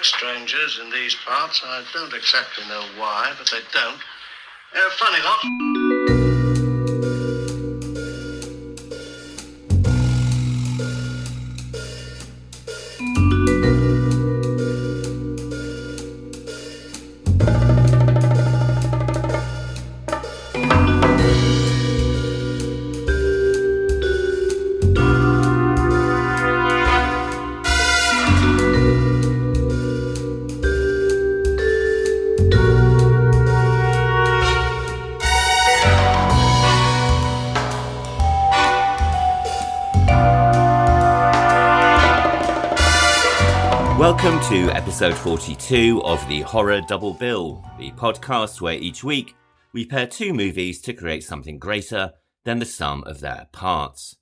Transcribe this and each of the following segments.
like strangers in these parts. I don't exactly know why, but they don't. They're a funny lot. Welcome to episode 42 of the Horror Double Bill, the podcast where each week we pair two movies to create something greater than the sum of their parts.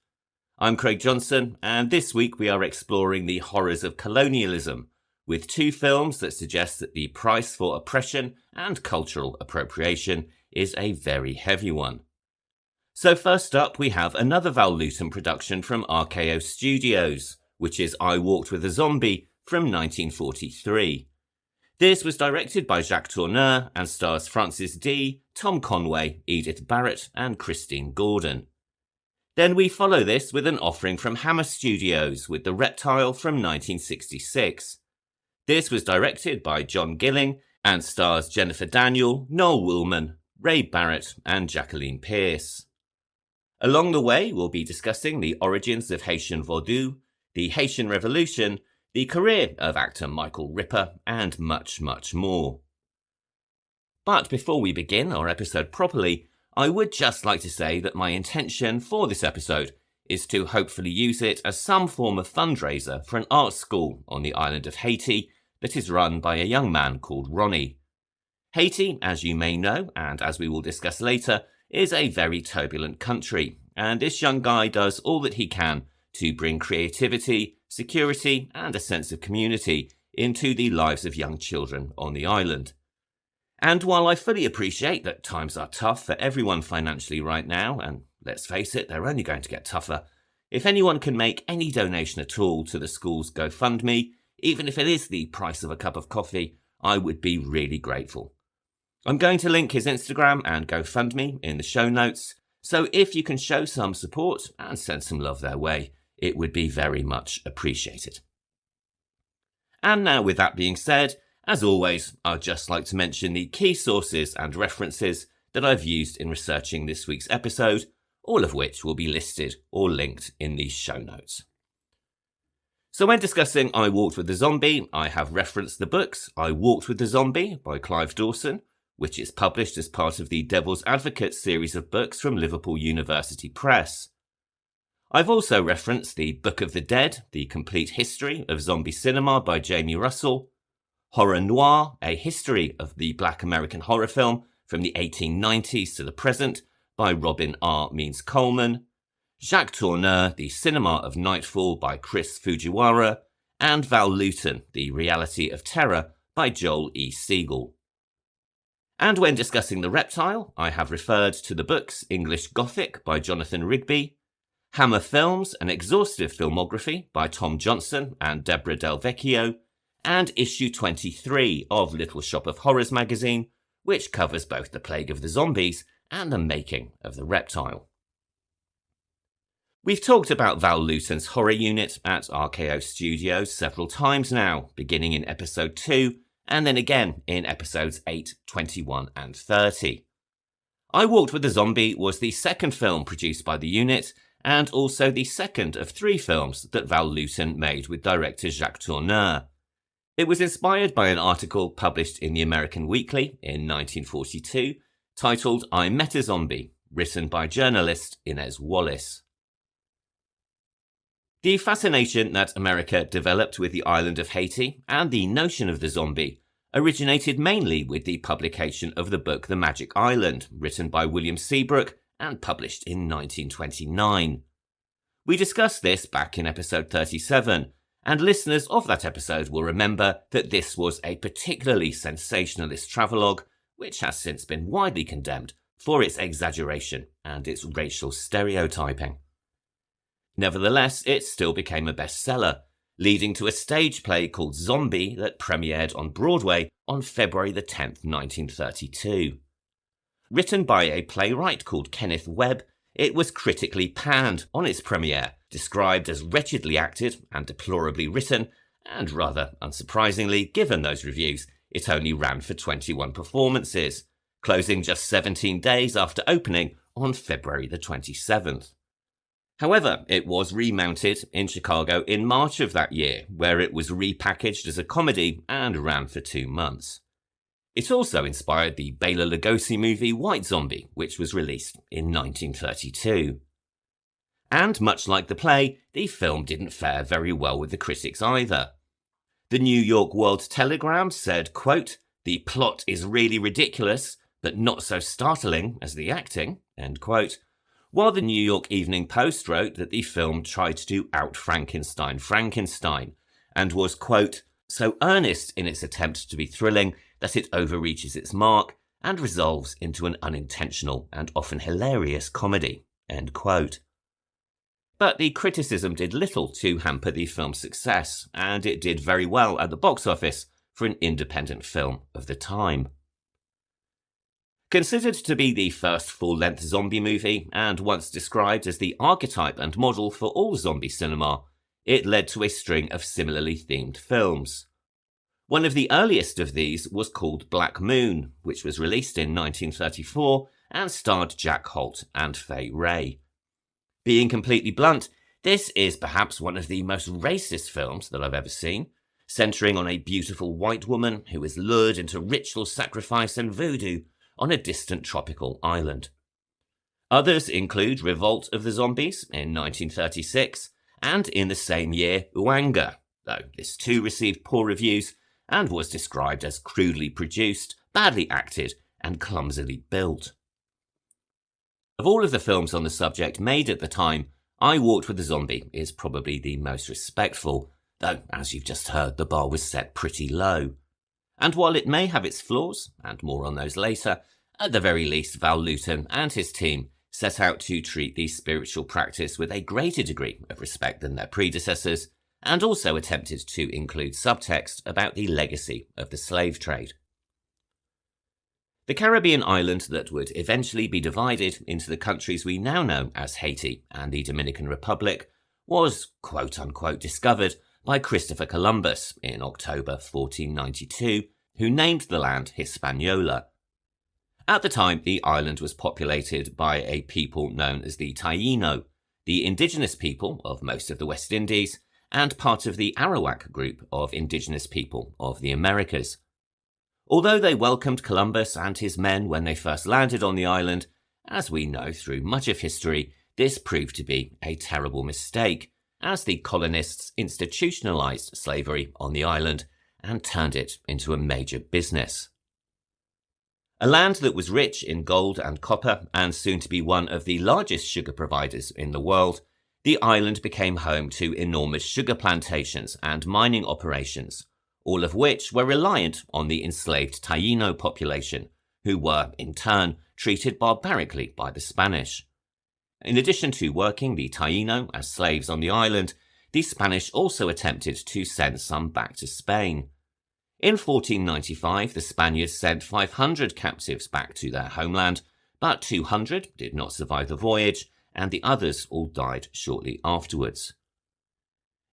I'm Craig Johnson, and this week we are exploring the horrors of colonialism, with two films that suggest that the price for oppression and cultural appropriation is a very heavy one. So first up we have another Val Lewton production from RKO Studios, which is I Walked with a Zombie, from 1943. This was directed by Jacques Tourneur and stars Francis D, Tom Conway, Edith Barrett and Christine Gordon. Then we follow this with an offering from Hammer Studios with The Reptile from 1966. This was directed by John Gilling and stars Jennifer Daniel, Noel Willman, Ray Barrett and Jacqueline Pearce. Along the way we'll be discussing the origins of Haitian Vaudou, the Haitian Revolution, the career of actor Michael Ripper, and much, much more. But before we begin our episode properly, I would just like to say that my intention for this episode is to hopefully use it as some form of fundraiser for an art school on the island of Haiti that is run by a young man called Ronnie. Haiti, as you may know, and as we will discuss later, is a very turbulent country, and this young guy does all that he can to bring creativity, security and a sense of community into the lives of young children on the island. And while I fully appreciate that times are tough for everyone financially right now, and let's face it, they're only going to get tougher, if anyone can make any donation at all to the school's GoFundMe, even if it is the price of a cup of coffee, I would be really grateful. I'm going to link his Instagram and GoFundMe in the show notes, so if you can show some support and send some love their way, it would be very much appreciated. And now with that being said, as always, I'd just like to mention the key sources and references that I've used in researching this week's episode, all of which will be listed or linked in these show notes. So when discussing I Walked with the Zombie, I have referenced the books I Walked with the Zombie by Clive Dawson, which is published as part of the Devil's Advocate series of books from Liverpool University Press. I've also referenced the Book of the Dead, The Complete History of Zombie Cinema by Jamie Russell, Horror Noir, A History of the Black American Horror Film from the 1890s to the present by Robin R. Means Coleman, Jacques Tourneur, The Cinema of Nightfall by Chris Fujiwara, and Val Lewton, The Reality of Terror by Joel E. Siegel. And when discussing The Reptile, I have referred to the books English Gothic by Jonathan Rigby, Hammer Films, an exhaustive filmography by Tom Johnson and Deborah Del Vecchio, and issue 23 of Little Shop of Horrors magazine, which covers both the plague of the zombies and the making of the reptile. We've talked about Val Lewton's horror unit at RKO Studios several times now, beginning in episode 2 and then again in episodes 8, 21 and 30. I Walked with the Zombie was the second film produced by the unit, and also the second of 3 films that Val Lewton made with director Jacques Tourneur. It was inspired by an article published in the American Weekly in 1942 titled I Met a Zombie, written by journalist Inez Wallace. The fascination that America developed with the island of Haiti and the notion of the zombie originated mainly with the publication of the book The Magic Island, written by William Seabrook and published in 1929. We discussed this back in episode 37, and listeners of that episode will remember that this was a particularly sensationalist travelogue, which has since been widely condemned for its exaggeration and its racial stereotyping. Nevertheless, it still became a bestseller, leading to a stage play called Zombie that premiered on Broadway on February the 10th, 1932. Written by a playwright called Kenneth Webb, it was critically panned on its premiere, described as wretchedly acted and deplorably written, and rather unsurprisingly, given those reviews, it only ran for 21 performances, closing just 17 days after opening on February the 27th. However, it was remounted in Chicago in March of that year, where it was repackaged as a comedy and ran for 2 months. It also inspired the Bela Lugosi movie White Zombie, which was released in 1932. And much like the play, the film didn't fare very well with the critics either. The New York World Telegram said, quote, "The plot is really ridiculous, but not so startling as the acting," end quote, while the New York Evening Post wrote that the film tried to out-Frankenstein Frankenstein, and was, quote, "so earnest in its attempt to be thrilling that it overreaches its mark and resolves into an unintentional and often hilarious comedy," end quote. But the criticism did little to hamper the film's success, and it did very well at the box office for an independent film of the time. Considered to be the first full-length zombie movie, and once described as the archetype and model for all zombie cinema, it led to a string of similarly themed films. One of the earliest of these was called Black Moon, which was released in 1934 and starred Jack Holt and Fay Wray. Being completely blunt, this is perhaps one of the most racist films that I've ever seen, centering on a beautiful white woman who is lured into ritual sacrifice and voodoo on a distant tropical island. Others include Revolt of the Zombies in 1936, and in the same year, Uanga, though this too received poor reviews and was described as crudely produced, badly acted, and clumsily built. Of all of the films on the subject made at the time, I Walked with a Zombie is probably the most respectful, though, as you've just heard, the bar was set pretty low. And while it may have its flaws, and more on those later, at the very least Val Lewton and his team set out to treat the spiritual practice with a greater degree of respect than their predecessors, and also attempted to include subtext about the legacy of the slave trade. The Caribbean island that would eventually be divided into the countries we now know as Haiti and the Dominican Republic was quote-unquote discovered by Christopher Columbus in October 1492, who named the land Hispaniola. At the time, the island was populated by a people known as the Taino, the indigenous people of most of the West Indies, and part of the Arawak group of indigenous people of the Americas. Although they welcomed Columbus and his men when they first landed on the island, as we know through much of history, this proved to be a terrible mistake, as the colonists institutionalized slavery on the island and turned it into a major business. A land that was rich in gold and copper and soon to be one of the largest sugar providers in the world, the island became home to enormous sugar plantations and mining operations, all of which were reliant on the enslaved Taino population, who were, in turn, treated barbarically by the Spanish. In addition to working the Taino as slaves on the island, the Spanish also attempted to send some back to Spain. In 1495, the Spaniards sent 500 captives back to their homeland, but 200 did not survive the voyage, and the others all died shortly afterwards.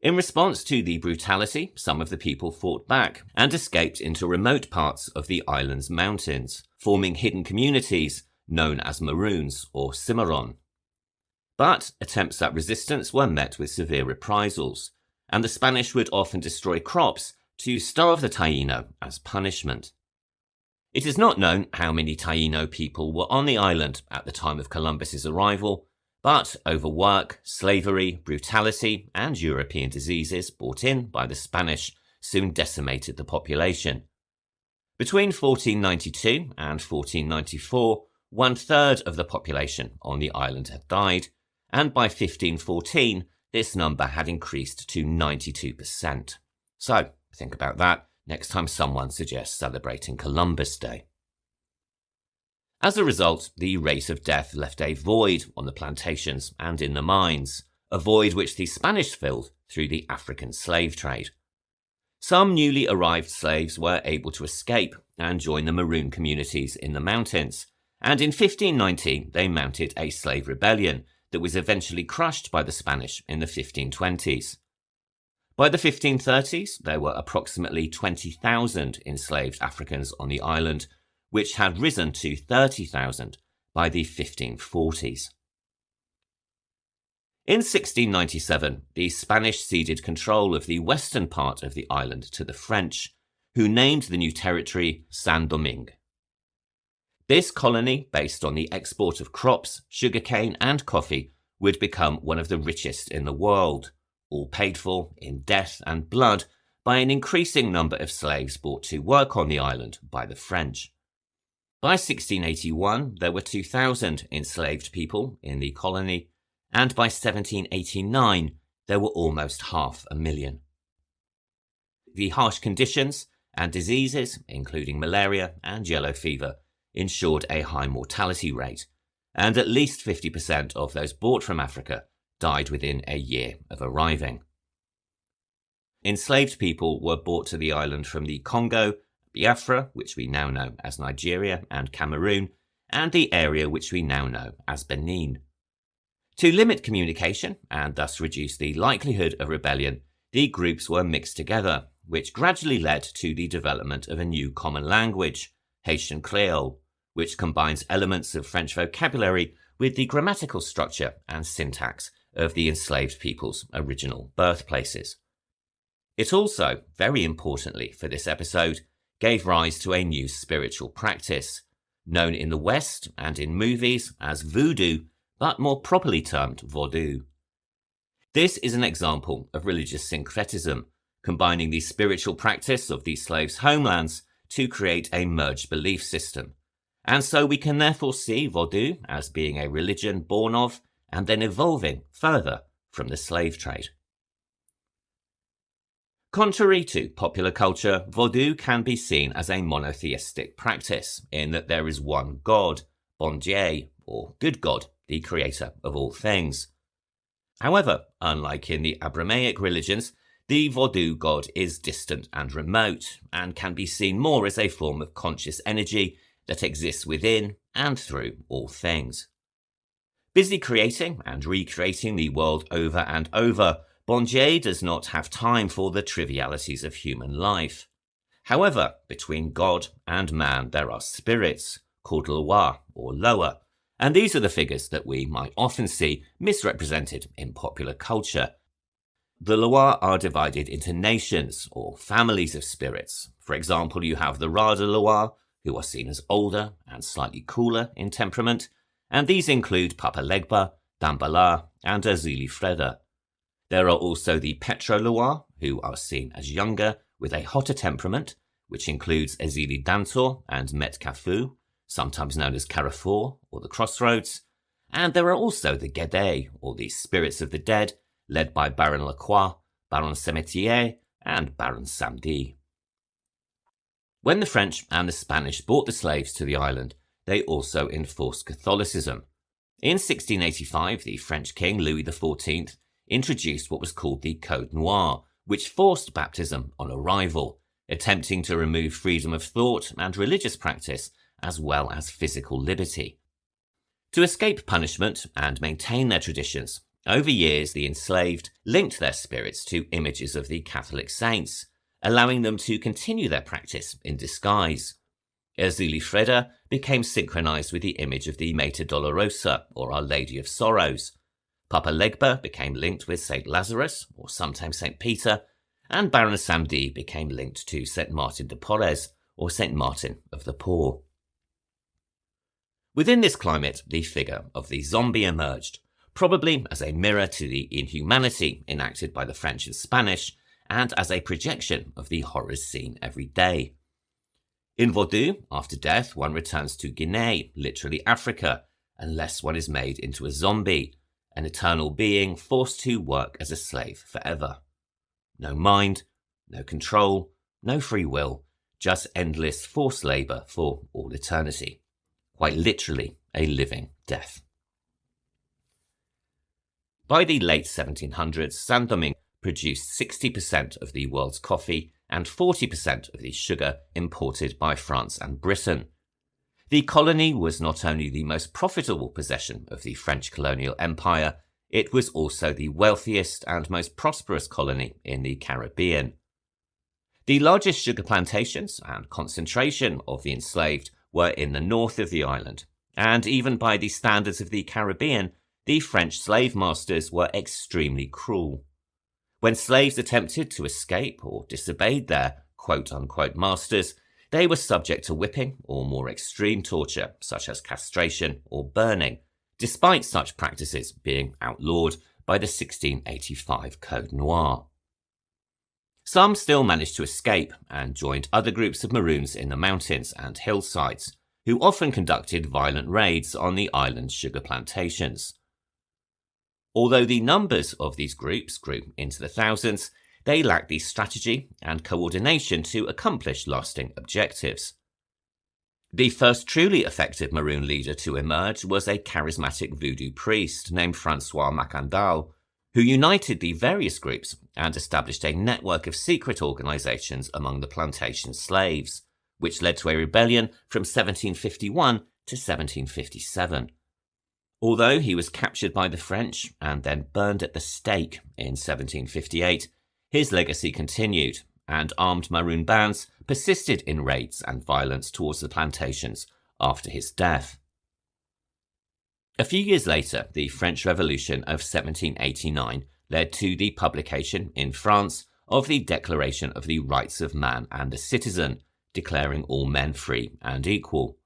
In response to the brutality, some of the people fought back and escaped into remote parts of the island's mountains, forming hidden communities known as Maroons or Cimarron. But attempts at resistance were met with severe reprisals, and the Spanish would often destroy crops to starve the Taino as punishment. It is not known how many Taino people were on the island at the time of Columbus's arrival, but overwork, slavery, brutality, and European diseases brought in by the Spanish soon decimated the population. Between 1492 and 1494, 1/3 of the population on the island had died, and by 1514, this number had increased to 92%. So, think about that next time someone suggests celebrating Columbus Day. As a result, the rate of death left a void on the plantations and in the mines, a void which the Spanish filled through the African slave trade. Some newly arrived slaves were able to escape and join the maroon communities in the mountains, and in 1519 they mounted a slave rebellion that was eventually crushed by the Spanish in the 1520s. By the 1530s, there were approximately 20,000 enslaved Africans on the island, which had risen to 30,000 by the 1540s. In 1697, the Spanish ceded control of the western part of the island to the French, who named the new territory Saint-Domingue. This colony, based on the export of crops, sugarcane and coffee, would become one of the richest in the world, all paid for in death and blood by an increasing number of slaves brought to work on the island by the French. By 1681, there were 2,000 enslaved people in the colony, and by 1789, there were almost 500,000. The harsh conditions and diseases, including malaria and yellow fever, ensured a high mortality rate, and at least 50% of those brought from Africa died within a year of arriving. Enslaved people were brought to the island from the Congo, Biafra, which we now know as Nigeria and Cameroon, and the area which we now know as Benin. To limit communication and thus reduce the likelihood of rebellion, the groups were mixed together, which gradually led to the development of a new common language, Haitian Creole, which combines elements of French vocabulary with the grammatical structure and syntax of the enslaved people's original birthplaces. It also, very importantly for this episode, gave rise to a new spiritual practice, known in the West and in movies as voodoo, but more properly termed vaudou. This is an example of religious syncretism, combining the spiritual practice of the slaves' homelands to create a merged belief system. And so we can therefore see vaudou as being a religion born of and then evolving further from the slave trade. Contrary to popular culture, vaudou can be seen as a monotheistic practice in that there is one god, bon Dieu, or good God, the creator of all things. However, unlike in the Abrahamic religions, the vaudou god is distant and remote, and can be seen more as a form of conscious energy that exists within and through all things. Busy creating and recreating the world over and over, bon Dieu does not have time for the trivialities of human life. However, between God and man there are spirits, called Noir or lower, and these are the figures that we might often see misrepresented in popular culture. The Noir are divided into nations or families of spirits. For example, you have the Rada Noir, who are seen as older and slightly cooler in temperament, and these include Papa Legba, Dambala, and Azuli Freda. There are also the Petro Noir, who are seen as younger with a hotter temperament, which includes Azili Dantor and Met Kafu, sometimes known as Carrefour or the Crossroads, and there are also the Gede, or the spirits of the dead, led by Baron Lacroix, Baron Semetier, and Baron Samedi. When the French and the Spanish brought the slaves to the island, they also enforced Catholicism. In 1685, the French king Louis XIV introduced what was called the Code Noir, which forced baptism on arrival, attempting to remove freedom of thought and religious practice as well as physical liberty. To escape punishment and maintain their traditions, over years the enslaved linked their spirits to images of the Catholic saints, allowing them to continue their practice in disguise. Azuli Freda became synchronized with the image of the Mater Dolorosa, or Our Lady of Sorrows. Papa Legba became linked with St. Lazarus, or sometimes St. Peter, and Baron Samedi became linked to St. Martin de Porres, or St. Martin of the Poor. Within this climate, the figure of the zombie emerged, probably as a mirror to the inhumanity enacted by the French and Spanish, and as a projection of the horrors seen every day. In vaudou, after death, one returns to Guinea, literally Africa, unless one is made into a zombie, an eternal being forced to work as a slave forever. No mind, no control, no free will, just endless forced labour for all eternity. Quite literally a living death. By the late 1700s, Saint-Domingue produced 60% of the world's coffee and 40% of the sugar imported by France and Britain. The colony was not only the most profitable possession of the French colonial empire, it was also the wealthiest and most prosperous colony in the Caribbean. The largest sugar plantations and concentration of the enslaved were in the north of the island, and even by the standards of the Caribbean, the French slave masters were extremely cruel. When slaves attempted to escape or disobeyed their quote-unquote masters, they were subject to whipping or more extreme torture, such as castration or burning, despite such practices being outlawed by the 1685 Code Noir. Some still managed to escape and joined other groups of Maroons in the mountains and hillsides, who often conducted violent raids on the island's sugar plantations. Although the numbers of these groups grew into the thousands, they lacked the strategy and coordination to accomplish lasting objectives. The first truly effective Maroon leader to emerge was a charismatic voodoo priest named Francois Macandal, who united the various groups and established a network of secret organizations among the plantation slaves, which led to a rebellion from 1751 to 1757. Although he was captured by the French and then burned at the stake in 1758, his legacy continued, and armed Maroon bands persisted in raids and violence towards the plantations after his death. A few years later, the French Revolution of 1789 led to the publication in France of the Declaration of the Rights of Man and the Citizen, declaring all men free and equal.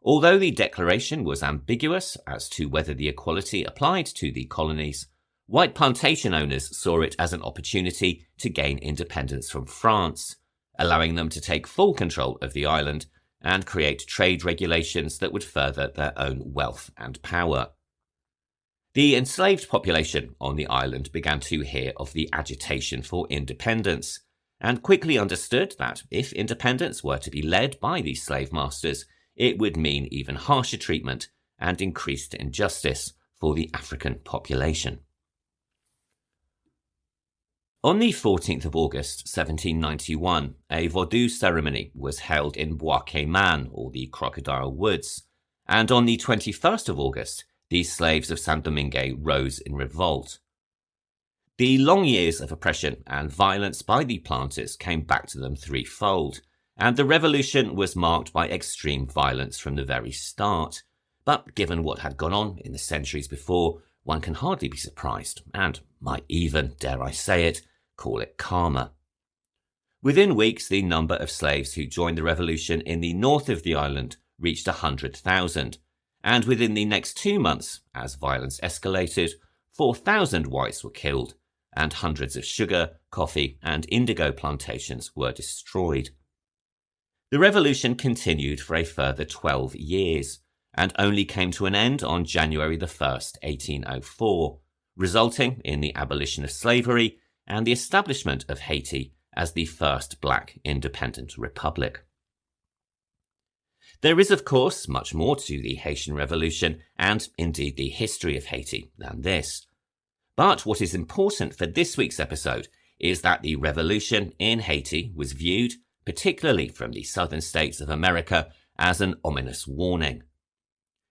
Although the declaration was ambiguous as to whether the equality applied to the colonies, white plantation owners saw it as an opportunity to gain independence from France, allowing them to take full control of the island and create trade regulations that would further their own wealth and power. The enslaved population on the island began to hear of the agitation for independence, and quickly understood that if independence were to be led by the slave masters, it would mean even harsher treatment and increased injustice for the African population. On the 14th of August 1791, a Vodou ceremony was held in Bois Cayman, or the Crocodile Woods, and on the 21st of August, the slaves of Saint-Domingue rose in revolt. The long years of oppression and violence by the planters came back to them threefold, and the revolution was marked by extreme violence from the very start. But given what had gone on in the centuries before, one can hardly be surprised, and might even, dare I say it, call it karma. Within weeks, the number of slaves who joined the revolution in the north of the island reached 100,000, and within the next 2 months, as violence escalated, 4,000 whites were killed, and hundreds of sugar, coffee, and indigo plantations were destroyed. The revolution continued for a further 12 years, and only came to an end on January 1st, 1804, resulting in the abolition of slavery and the establishment of Haiti as the first black independent republic. There is, of course, much more to the Haitian Revolution, and indeed the history of Haiti, than this. But what is important for this week's episode is that the revolution in Haiti was viewed, particularly from the southern states of America, as an ominous warning.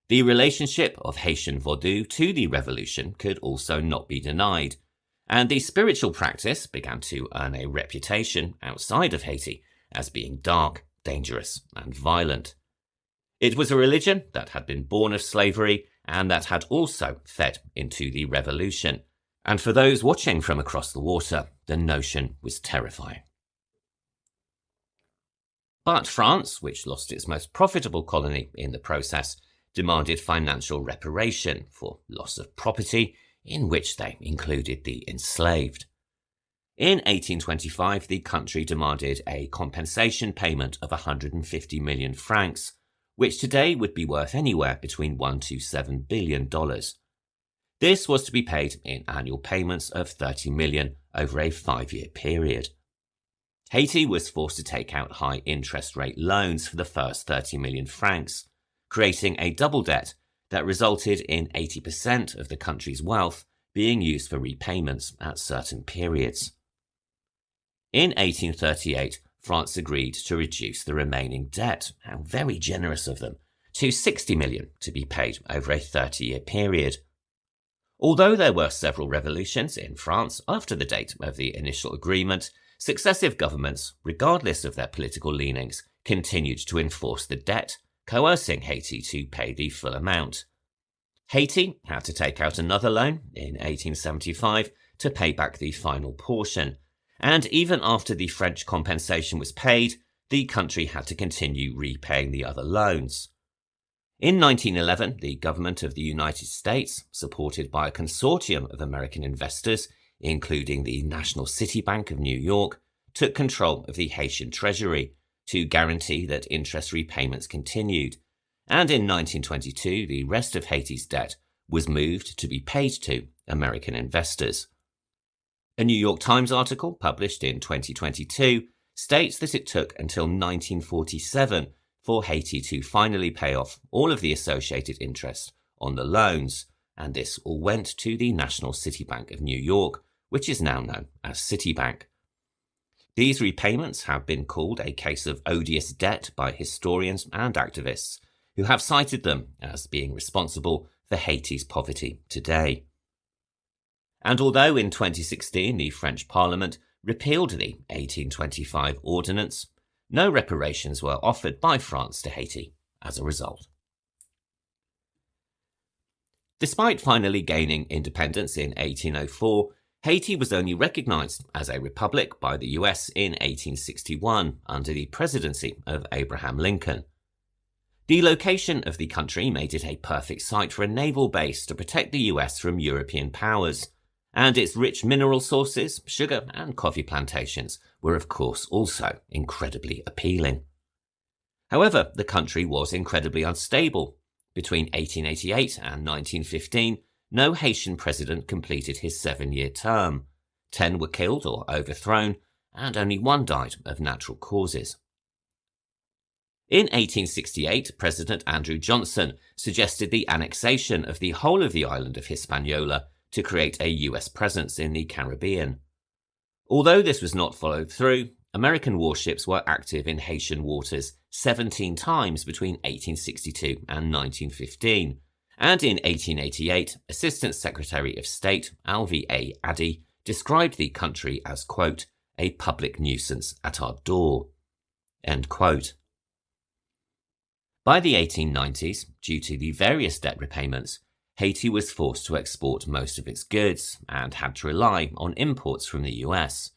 The relationship of Haitian Vodou to the revolution could also not be denied, and the spiritual practice began to earn a reputation outside of Haiti as being dark, dangerous, and violent. It was a religion that had been born of slavery and that had also fed into the revolution, and for those watching from across the water, the notion was terrifying. But France, which lost its most profitable colony in the process, demanded financial reparation for loss of property, in which they included the enslaved. In 1825, the country demanded a compensation payment of 150 million francs, which today would be worth anywhere between $1 to $7 billion. This was to be paid in annual payments of 30 million over a 5-year period. Haiti was forced to take out high interest rate loans for the first 30 million francs, creating a double debt that resulted in 80% of the country's wealth being used for repayments at certain periods. In 1838, France agreed to reduce the remaining debt, how very generous of them, to 60 million to be paid over a 30-year period. Although there were several revolutions in France after the date of the initial agreement, successive governments, regardless of their political leanings, continued to enforce the debt, coercing Haiti to pay the full amount. Haiti had to take out another loan in 1875 to pay back the final portion, and even after the French compensation was paid, the country had to continue repaying the other loans. In 1911, the government of the United States, supported by a consortium of American investors, including the National City Bank of New York, took control of the Haitian treasury to guarantee that interest repayments continued, and in 1922 the rest of Haiti's debt was moved to be paid to American investors. A New York Times article published in 2022 states that it took until 1947 for Haiti to finally pay off all of the associated interest on the loans, and this all went to the National City Bank of New York, which is now known as Citibank. These repayments have been called a case of odious debt by historians and activists, who have cited them as being responsible for Haiti's poverty today. And although in 2016 the French Parliament repealed the 1825 ordinance, no reparations were offered by France to Haiti as a result. Despite finally gaining independence in 1804, Haiti was only recognized as a republic by the US in 1861 under the presidency of Abraham Lincoln. The location of the country made it a perfect site for a naval base to protect the US from European powers, and its rich mineral sources, sugar and coffee plantations were of course also incredibly appealing. However, the country was incredibly unstable. Between 1888 and 1915, no Haitian president completed his 7-year term. 10 were killed or overthrown, and only 1 died of natural causes. In 1868, President Andrew Johnson suggested the annexation of the whole of the island of Hispaniola to create a US presence in the Caribbean. Although this was not followed through, American warships were active in Haitian waters 17 times between 1862 and 1915, and in 1888, Assistant Secretary of State Alvy A. Addy described the country as, quote, a public nuisance at our door, end quote. By the 1890s, due to the various debt repayments, Haiti was forced to export most of its goods and had to rely on imports from the US.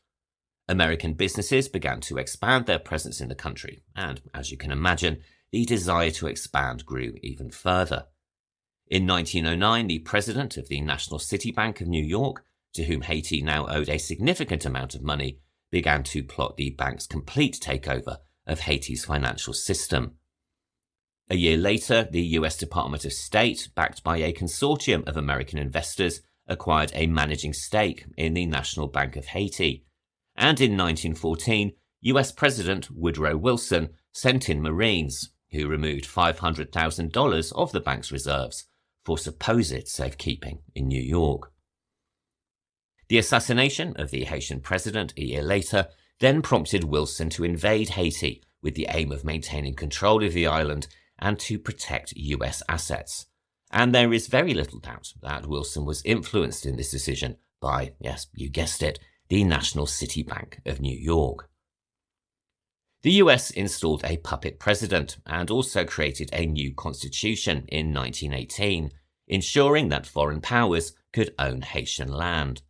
American businesses began to expand their presence in the country, and, as you can imagine, the desire to expand grew even further. In 1909, the president of the National City Bank of New York, to whom Haiti now owed a significant amount of money, began to plot the bank's complete takeover of Haiti's financial system. A year later, the US Department of State, backed by a consortium of American investors, acquired a managing stake in the National Bank of Haiti. And in 1914, US President Woodrow Wilson sent in Marines, who removed $500,000 of the bank's reserves for supposed safekeeping in New York. The assassination of the Haitian president a year later then prompted Wilson to invade Haiti with the aim of maintaining control of the island and to protect US assets. And there is very little doubt that Wilson was influenced in this decision by, yes, you guessed it, the National City Bank of New York. The US installed a puppet president and also created a new constitution in 1918, ensuring that foreign powers could own Haitian land.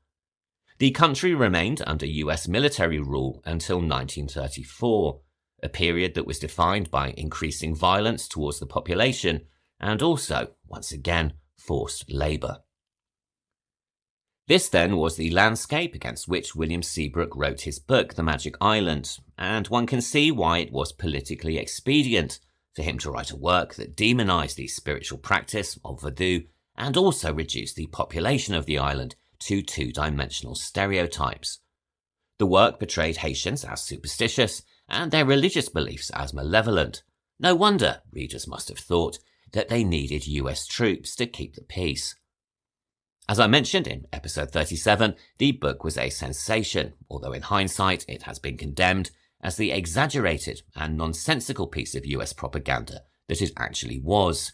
The country remained under US military rule until 1934, a period that was defined by increasing violence towards the population and also, once again, forced labour. This then was the landscape against which William Seabrook wrote his book, The Magic Island, and one can see why it was politically expedient for him to write a work that demonised the spiritual practice of voodoo and also reduced the population of the island to 2-dimensional stereotypes. The work portrayed Haitians as superstitious and their religious beliefs as malevolent. No wonder readers must have thought that they needed US troops to keep the peace. As I mentioned in episode 37, the book was a sensation, although in hindsight it has been condemned as the exaggerated and nonsensical piece of US propaganda that it actually was.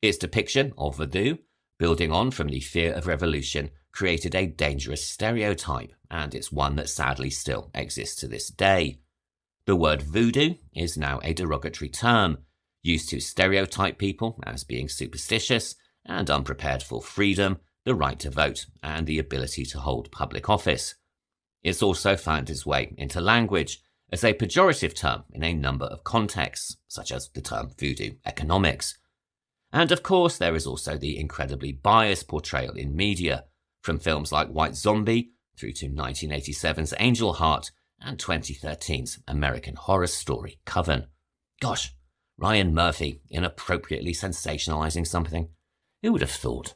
Its depiction of voodoo, building on from the fear of revolution, created a dangerous stereotype, and it's one that sadly still exists to this day. The word voodoo is now a derogatory term, used to stereotype people as being superstitious and unprepared for freedom, the right to vote, and the ability to hold public office. It's also found its way into language as a pejorative term in a number of contexts, such as the term voodoo economics. And of course, there is also the incredibly biased portrayal in media, from films like White Zombie through to 1987's Angel Heart and 2013's American Horror Story Coven. Gosh, Ryan Murphy inappropriately sensationalizing something. Who would have thought?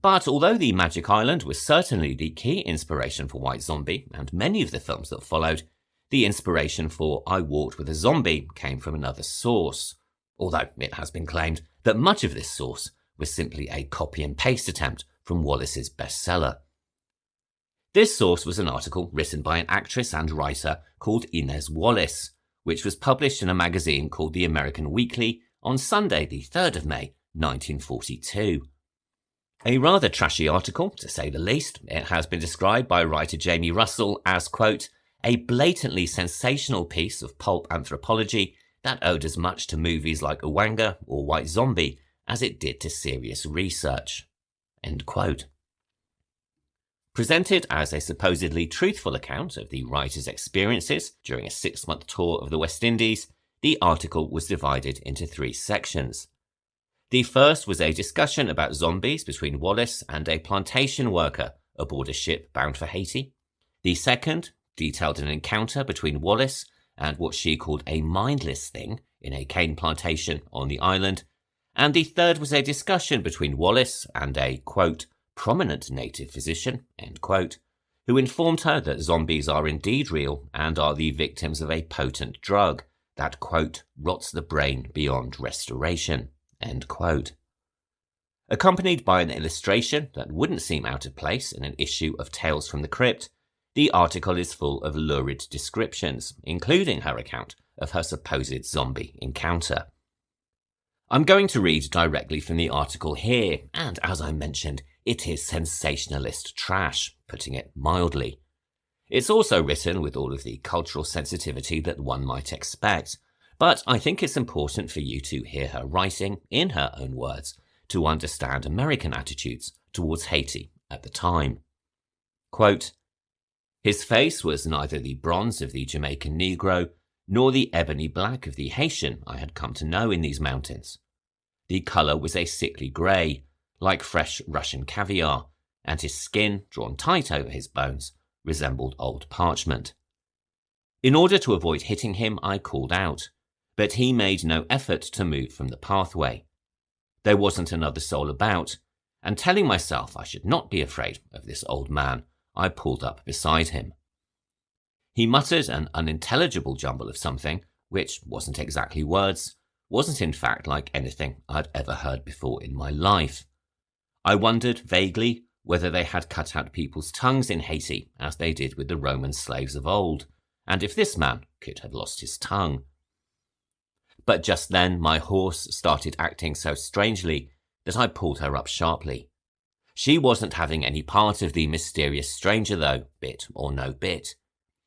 But although the Magic Island was certainly the key inspiration for White Zombie and many of the films that followed, the inspiration for I Walked with a Zombie came from another source, although it has been claimed that much of this source was simply a copy and paste attempt from Wallace's bestseller. This source was an article written by an actress and writer called Inez Wallace, which was published in a magazine called The American Weekly on Sunday the 3rd of May, 1942. A rather trashy article, to say the least. It has been described by writer Jamie Russell as, quote, a blatantly sensational piece of pulp anthropology that owed as much to movies like Uwanga or White Zombie as it did to serious research. End quote. Presented as a supposedly truthful account of the writer's experiences during a 6-month tour of the West Indies, the article was divided into 3 sections. The first was a discussion about zombies between Wallace and a plantation worker aboard a ship bound for Haiti. The second detailed an encounter between Wallace and what she called a mindless thing in a cane plantation on the island. And the third was a discussion between Wallace and a, quote, prominent native physician, end quote, who informed her that zombies are indeed real and are the victims of a potent drug that, quote, rots the brain beyond restoration. End quote. Accompanied by an illustration that wouldn't seem out of place in an issue of Tales from the Crypt, the article is full of lurid descriptions, including her account of her supposed zombie encounter. I'm going to read directly from the article here, and as I mentioned, it is sensationalist trash, putting it mildly. It's also written with all of the cultural sensitivity that one might expect, but I think it's important for you to hear her writing, in her own words, to understand American attitudes towards Haiti at the time. Quote, his face was neither the bronze of the Jamaican Negro, nor the ebony black of the Haitian I had come to know in these mountains. The colour was a sickly grey, like fresh Russian caviar, and his skin, drawn tight over his bones, resembled old parchment. In order to avoid hitting him, I called out, but he made no effort to move from the pathway. There wasn't another soul about, and telling myself I should not be afraid of this old man, I pulled up beside him. He muttered an unintelligible jumble of something, which wasn't exactly words, wasn't in fact like anything I'd ever heard before in my life. I wondered vaguely whether they had cut out people's tongues in Haiti as they did with the Roman slaves of old, and if this man could have lost his tongue. But just then my horse started acting so strangely that I pulled her up sharply. She wasn't having any part of the mysterious stranger though, bit or no bit.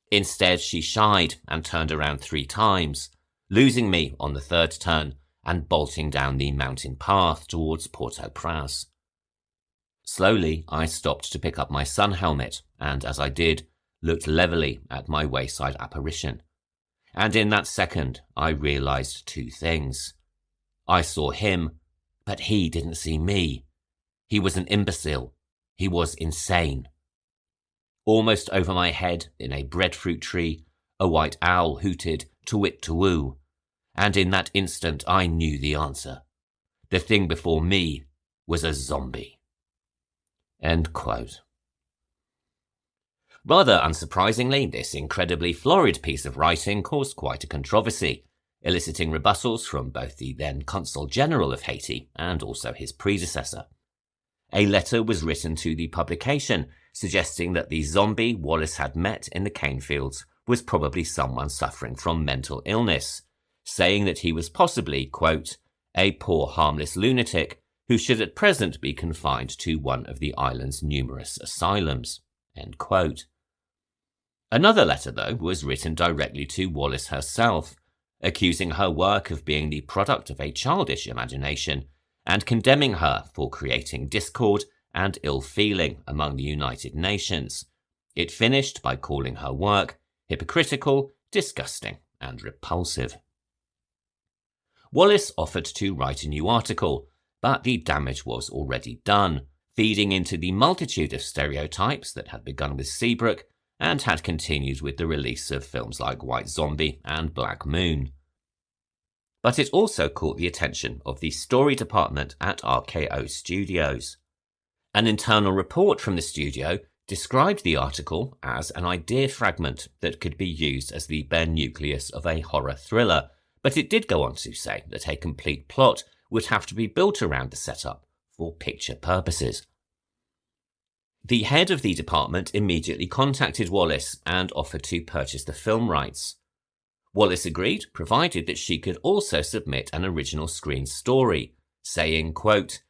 Instead she shied and turned around 3 times, losing me on the 3rd turn and bolting down the mountain path towards Port-au-Prince. Slowly I stopped to pick up my sun helmet and, as I did, looked levelly at my wayside apparition. And in that second, I realised 2 things. I saw him, but he didn't see me. He was an imbecile. He was insane. Almost over my head, in a breadfruit tree, a white owl hooted, to-wit-to-woo. And in that instant, I knew the answer. The thing before me was a zombie. End quote. Rather unsurprisingly, this incredibly florid piece of writing caused quite a controversy, eliciting rebuttals from both the then Consul General of Haiti and also his predecessor, a letter was written to the publication suggesting that the zombie Wallace had met in the cane fields was probably someone suffering from mental illness, saying that he was possibly, quote, a poor harmless lunatic who should at present be confined to one of the island's numerous asylums, end quote. Another letter, though, was written directly to Wallace herself, accusing her work of being the product of a childish imagination and condemning her for creating discord and ill feeling among the United Nations. It finished by calling her work hypocritical, disgusting, and repulsive. Wallace offered to write a new article, but the damage was already done, feeding into the multitude of stereotypes that had begun with Seabrook and had continued with the release of films like White Zombie and Black Moon. But it also caught the attention of the story department at RKO Studios. An internal report from the studio described the article as an idea fragment that could be used as the bare nucleus of a horror thriller, but it did go on to say that a complete plot would have to be built around the setup for picture purposes. The head of the department immediately contacted Wallace and offered to purchase the film rights. Wallace agreed, provided that she could also submit an original screen story, saying, quote,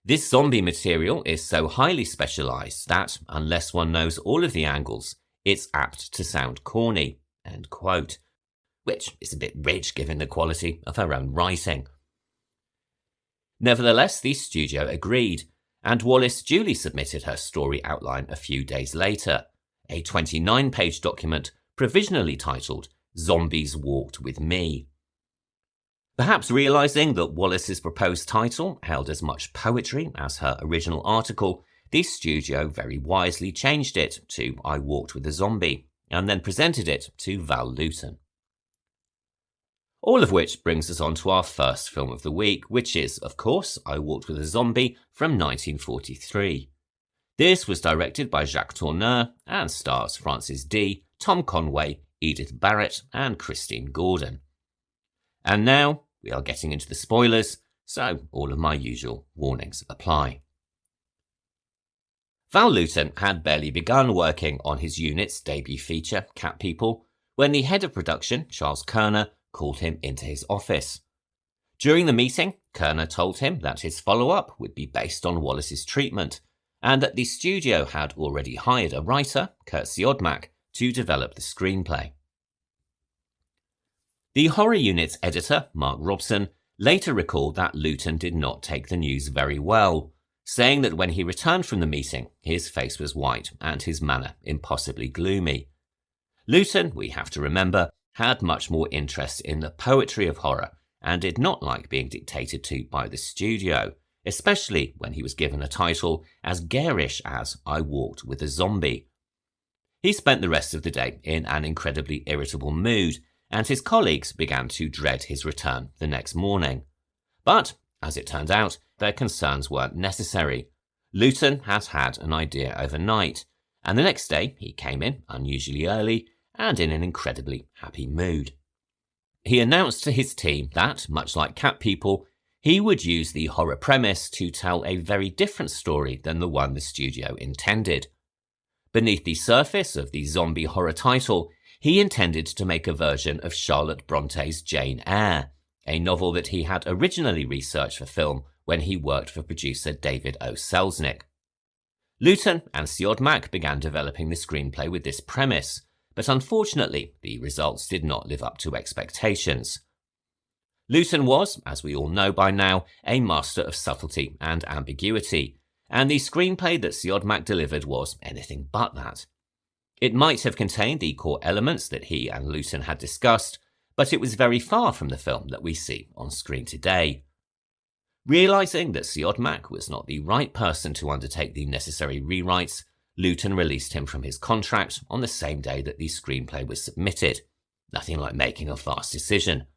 this zombie material is so highly specialised that, unless one knows all of the angles, it's apt to sound corny, end quote, which is a bit rich given the quality of her own writing. Nevertheless, the studio agreed, and Wallace duly submitted her story outline a few days later, a 29-page document provisionally titled Zombies Walked With Me. Perhaps realising that Wallace's proposed title held as much poetry as her original article, the studio very wisely changed it to I Walked With a Zombie, and then presented it to Val Lewton. All of which brings us on to our first film of the week, which is, of course, I Walked With a Zombie from 1943. This was directed by Jacques Tourneur and stars Francis D., Tom Conway, Edith Barrett, and Christine Gordon. And now we are getting into the spoilers, so all of my usual warnings apply. Val Lewton had barely begun working on his unit's debut feature, Cat People, when the head of production, Charles Kerner, called him into his office. During the meeting, Kerner told him that his follow-up would be based on Wallace's treatment, and that the studio had already hired a writer, Kurt Siodmak, to develop the screenplay. The horror unit's editor, Mark Robson, later recalled that Lewton did not take the news very well, saying that when he returned from the meeting, his face was white and his manner impossibly gloomy. Lewton, we have to remember, had much more interest in the poetry of horror and did not like being dictated to by the studio, especially when he was given a title as garish as I Walked With a Zombie. He spent the rest of the day in an incredibly irritable mood, and his colleagues began to dread his return the next morning. But, as it turned out, their concerns weren't necessary. Lewton had had an idea overnight, and the next day he came in unusually early and in an incredibly happy mood. He announced to his team that, much like Cat People, he would use the horror premise to tell a very different story than the one the studio intended. Beneath the surface of the zombie horror title, he intended to make a version of Charlotte Bronte's Jane Eyre, a novel that he had originally researched for film when he worked for producer David O. Selznick. Lewton and Siodmak began developing the screenplay with this premise, but unfortunately the results did not live up to expectations. Lewton was, as we all know by now, a master of subtlety and ambiguity, and the screenplay that Siodmak delivered was anything but that. It might have contained the core elements that he and Lewton had discussed, but it was very far from the film that we see on screen today. Realising that Siodmak was not the right person to undertake the necessary rewrites, Lewton released him from his contract on the same day that the screenplay was submitted. Nothing like making a fast decision.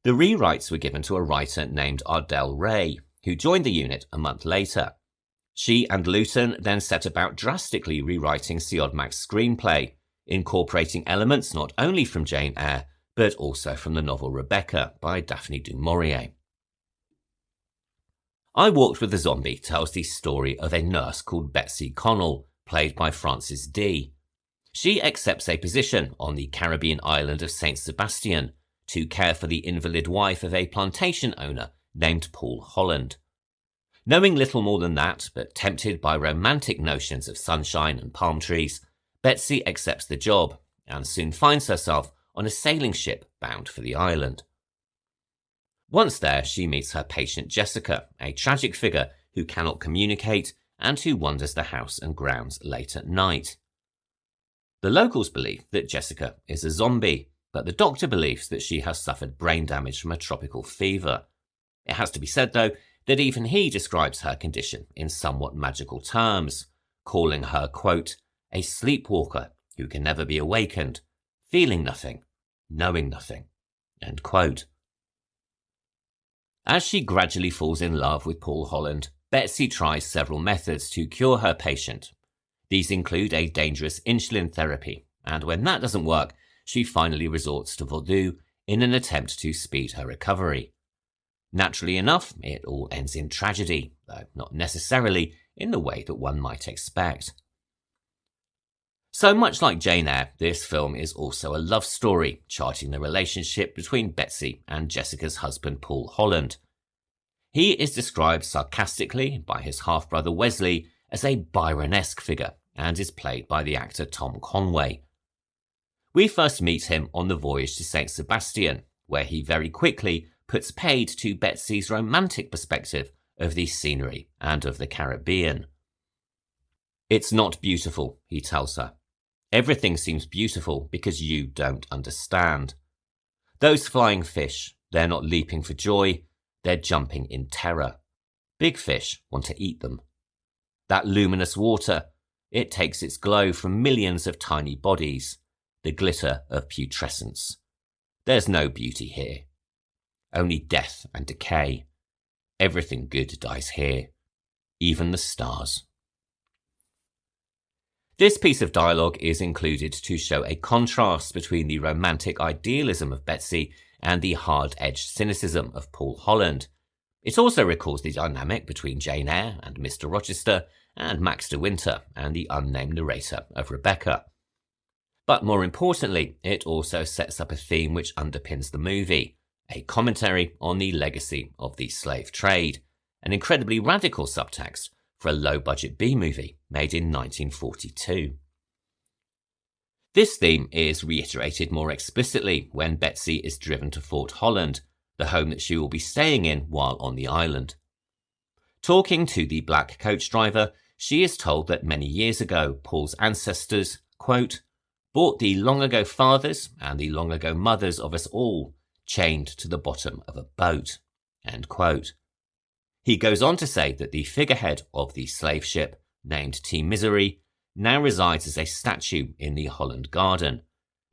The rewrites were given to a writer named Ardell Ray, who joined the unit a month later. She and Lewton then set about drastically rewriting Siodmak's screenplay, incorporating elements not only from Jane Eyre, but also from the novel Rebecca by Daphne du Maurier. I Walked with the Zombie tells the story of a nurse called Betsy Connell, played by Frances D. She accepts a position on the Caribbean island of Saint Sebastian to care for the invalid wife of a plantation owner named Paul Holland. Knowing little more than that, but tempted by romantic notions of sunshine and palm trees, Betsy accepts the job and soon finds herself on a sailing ship bound for the island. Once there, she meets her patient Jessica, a tragic figure who cannot communicate and who wanders the house and grounds late at night. The locals believe that Jessica is a zombie, but the doctor believes that she has suffered brain damage from a tropical fever. It has to be said, though, that even he describes her condition in somewhat magical terms, calling her, quote, a sleepwalker who can never be awakened, feeling nothing, knowing nothing, end quote. As she gradually falls in love with Paul Holland, Betsy tries several methods to cure her patient. These include a dangerous insulin therapy, and when that doesn't work, she finally resorts to voodoo in an attempt to speed her recovery. Naturally enough, it all ends in tragedy, though not necessarily in the way that one might expect. So much like Jane Eyre, this film is also a love story, charting the relationship between Betsy and Jessica's husband Paul Holland. He is described sarcastically by his half-brother Wesley as a Byron-esque figure and is played by the actor Tom Conway. We first meet him on the voyage to Saint Sebastian, where he very quickly puts paid to Betsy's romantic perspective of the scenery and of the Caribbean. It's not beautiful, he tells her. Everything seems beautiful because you don't understand. Those flying fish, they're not leaping for joy, they're jumping in terror. Big fish want to eat them. That luminous water, it takes its glow from millions of tiny bodies, the glitter of putrescence. There's no beauty here. Only death and decay. Everything good dies here, even the stars. This piece of dialogue is included to show a contrast between the romantic idealism of Betsy and the hard-edged cynicism of Paul Holland. It also recalls the dynamic between Jane Eyre and Mr. Rochester and Max de Winter and the unnamed narrator of Rebecca. But more importantly, it also sets up a theme which underpins the movie, a commentary on the legacy of the slave trade, an incredibly radical subtext for a low-budget B-movie made in 1942. This theme is reiterated more explicitly when Betsy is driven to Fort Holland, the home that she will be staying in while on the island. Talking to the black coach driver, she is told that many years ago, Paul's ancestors, quote, bought the long-ago fathers and the long-ago mothers of us all, chained to the bottom of a boat, end quote. He goes on to say that the figurehead of the slave ship, named T. Misery, now resides as a statue in the Holland Garden,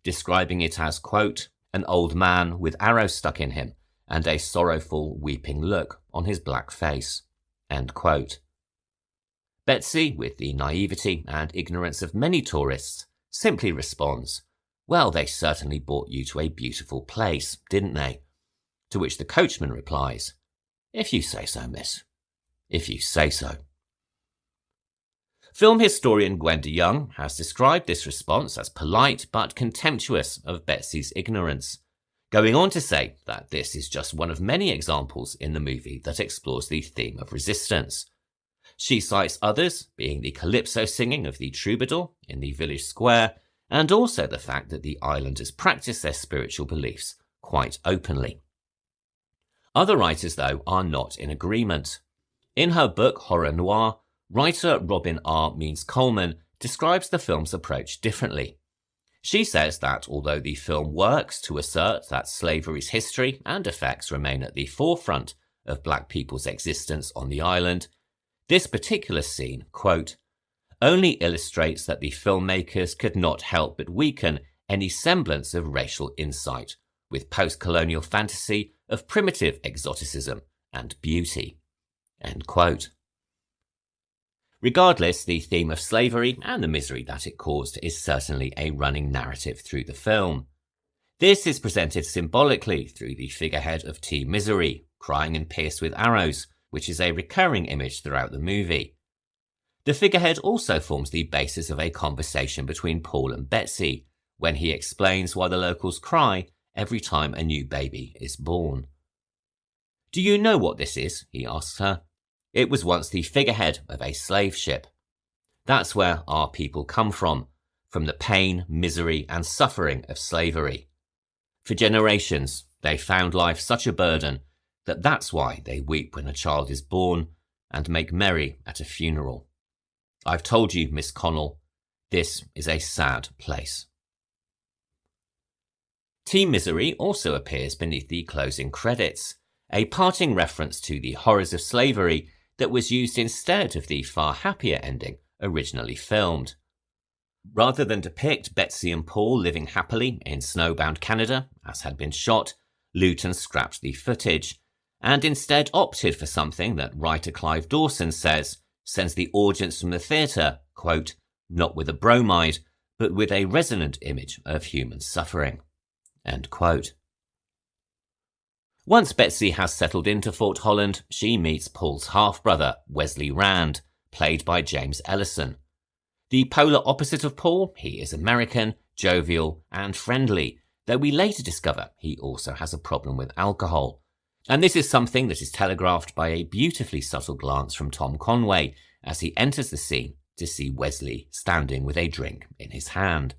describing it as, quote, an old man with arrows stuck in him and a sorrowful, weeping look on his black face, end quote. Betsy, with the naivety and ignorance of many tourists, simply responds, well, they certainly brought you to a beautiful place, didn't they? To which the coachman replies, if you say so, miss. If you say so. Film historian Gwenda Young has described this response as polite but contemptuous of Betsy's ignorance, going on to say that this is just one of many examples in the movie that explores the theme of resistance. She cites others, being the calypso singing of the troubadour in the village square, and also the fact that the islanders practice their spiritual beliefs quite openly. Other writers, though, are not in agreement. In her book Horror Noir, writer Robin R. Means Coleman describes the film's approach differently. She says that although the film works to assert that slavery's history and effects remain at the forefront of black people's existence on the island, this particular scene, quote, only illustrates that the filmmakers could not help but weaken any semblance of racial insight with post-colonial fantasy of primitive exoticism and beauty, end quote. Regardless, the theme of slavery and the misery that it caused is certainly a running narrative through the film. This is presented symbolically through the figurehead of T. Misery, crying and pierced with arrows, which is a recurring image throughout the movie. The figurehead also forms the basis of a conversation between Paul and Betsy, when he explains why the locals cry every time a new baby is born. "Do you know what this is?" he asks her. "It was once the figurehead of a slave ship. That's where our people come from the pain, misery, and suffering of slavery. For generations, they found life such a burden that that's why they weep when a child is born and make merry at a funeral. I've told you, Miss Connell, this is a sad place." Team Misery also appears beneath the closing credits, a parting reference to the horrors of slavery that was used instead of the far happier ending originally filmed. Rather than depict Betsy and Paul living happily in snowbound Canada, as had been shot, Lewton scrapped the footage, and instead opted for something that writer Clive Dawson says sends the audience from the theatre, quote, "not with a bromide, but with a resonant image of human suffering." End quote. Once Betsy has settled into Fort Holland, she meets Paul's half-brother, Wesley Rand, played by James Ellison. The polar opposite of Paul, he is American, jovial, and friendly, though we later discover he also has a problem with alcohol. And this is something that is telegraphed by a beautifully subtle glance from Tom Conway as he enters the scene to see Wesley standing with a drink in his hand.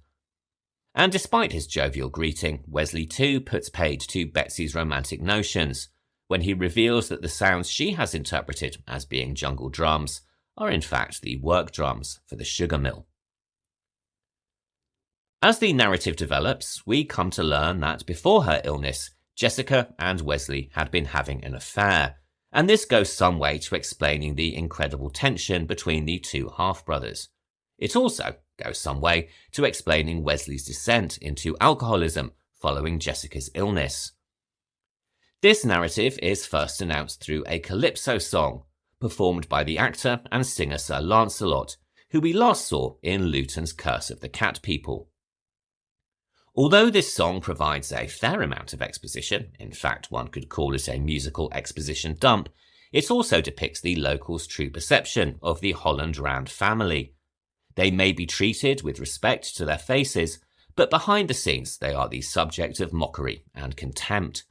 And despite his jovial greeting, Wesley too puts paid to Betsy's romantic notions when he reveals that the sounds she has interpreted as being jungle drums are in fact the work drums for the sugar mill. As the narrative develops, we come to learn that before her illness, Jessica and Wesley had been having an affair, and this goes some way to explaining the incredible tension between the two half-brothers. It also goes some way to explaining Wesley's descent into alcoholism following Jessica's illness. This narrative is first announced through a calypso song, performed by the actor and singer Sir Lancelot, who we last saw in Lewton's Curse of the Cat People. Although this song provides a fair amount of exposition, in fact one could call it a musical exposition dump, it also depicts the locals' true perception of the Holland Rand family. They may be treated with respect to their faces, but behind the scenes they are the subject of mockery and contempt.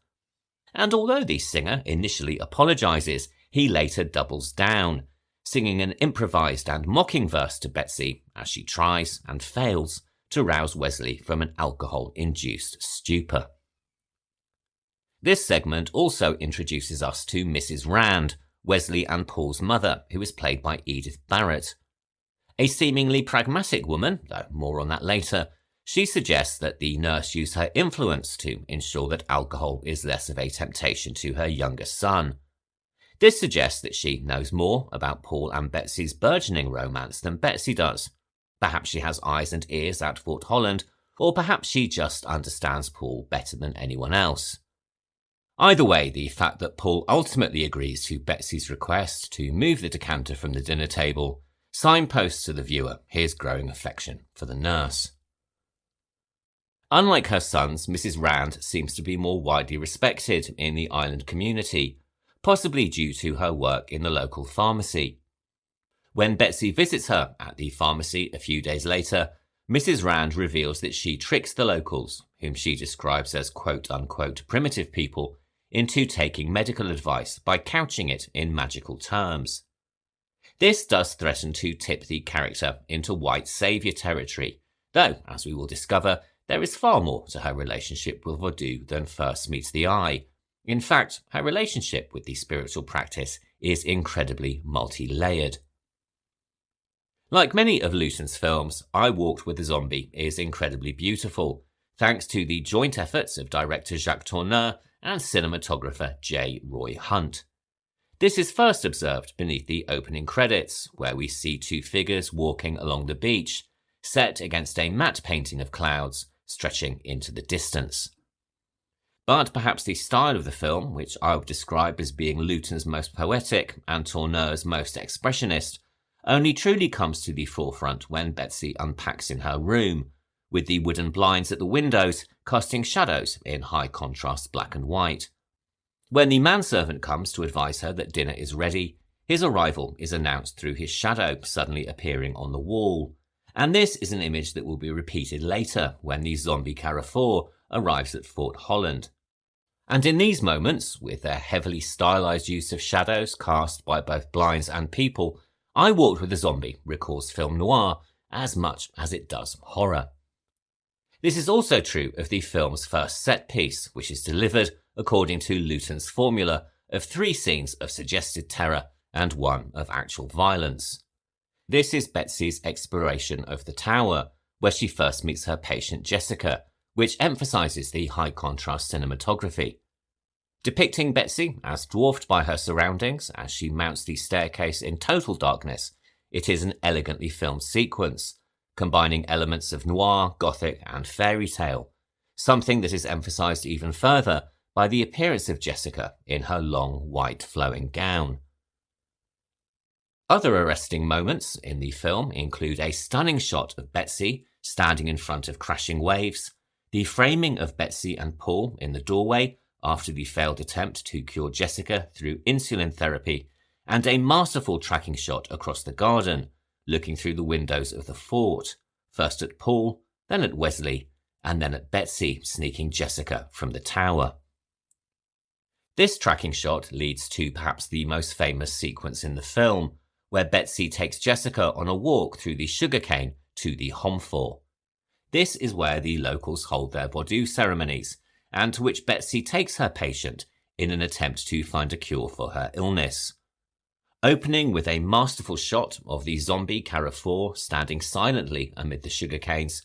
And although the singer initially apologises, he later doubles down, singing an improvised and mocking verse to Betsy as she tries and fails to rouse Wesley from an alcohol-induced stupor. This segment also introduces us to Mrs. Rand, Wesley and Paul's mother, who is played by Edith Barrett. A seemingly pragmatic woman, though more on that later, she suggests that the nurse use her influence to ensure that alcohol is less of a temptation to her younger son. This suggests that she knows more about Paul and Betsy's burgeoning romance than Betsy does. Perhaps she has eyes and ears at Fort Holland, or perhaps she just understands Paul better than anyone else. Either way, the fact that Paul ultimately agrees to Betsy's request to move the decanter from the dinner table signposts to the viewer his growing affection for the nurse. Unlike her sons, Mrs. Rand seems to be more widely respected in the island community, possibly due to her work in the local pharmacy. When Betsy visits her at the pharmacy a few days later, Mrs. Rand reveals that she tricks the locals, whom she describes as quote-unquote primitive people, into taking medical advice by couching it in magical terms. This does threaten to tip the character into white saviour territory, though, as we will discover, there is far more to her relationship with Vodou than first meets the eye. In fact, her relationship with the spiritual practice is incredibly multi-layered. Like many of Lewton's films, I Walked with a Zombie is incredibly beautiful, thanks to the joint efforts of director Jacques Tourneur and cinematographer J. Roy Hunt. This is first observed beneath the opening credits, where we see two figures walking along the beach, set against a matte painting of clouds stretching into the distance. But perhaps the style of the film, which I would describe as being Lewton's most poetic and Tourneur's most expressionist, only truly comes to the forefront when Betsy unpacks in her room, with the wooden blinds at the windows casting shadows in high contrast black and white. When the manservant comes to advise her that dinner is ready, his arrival is announced through his shadow suddenly appearing on the wall. And this is an image that will be repeated later when the zombie Carrefour arrives at Fort Holland. And in these moments, with their heavily stylized use of shadows cast by both blinds and people, I Walked with a Zombie recalls film noir as much as it does horror. This is also true of the film's first set piece, which is delivered according to Lewton's formula of 3 scenes of suggested terror and 1 of actual violence. This is Betsy's exploration of the tower, where she first meets her patient Jessica, which emphasises the high contrast cinematography. Depicting Betsy as dwarfed by her surroundings as she mounts the staircase in total darkness, it is an elegantly filmed sequence, combining elements of noir, gothic and fairy tale, something that is emphasised even further by the appearance of Jessica in her long white flowing gown. Other arresting moments in the film include a stunning shot of Betsy standing in front of crashing waves, the framing of Betsy and Paul in the doorway after the failed attempt to cure Jessica through insulin therapy, and a masterful tracking shot across the garden, looking through the windows of the fort, first at Paul, then at Wesley, and then at Betsy sneaking Jessica from the tower. This tracking shot leads to perhaps the most famous sequence in the film, where Betsy takes Jessica on a walk through the sugarcane to the Homfort. This is where the locals hold their Vodou ceremonies, and to which Betsy takes her patient in an attempt to find a cure for her illness. Opening with a masterful shot of the zombie Carrefour standing silently amid the sugarcanes,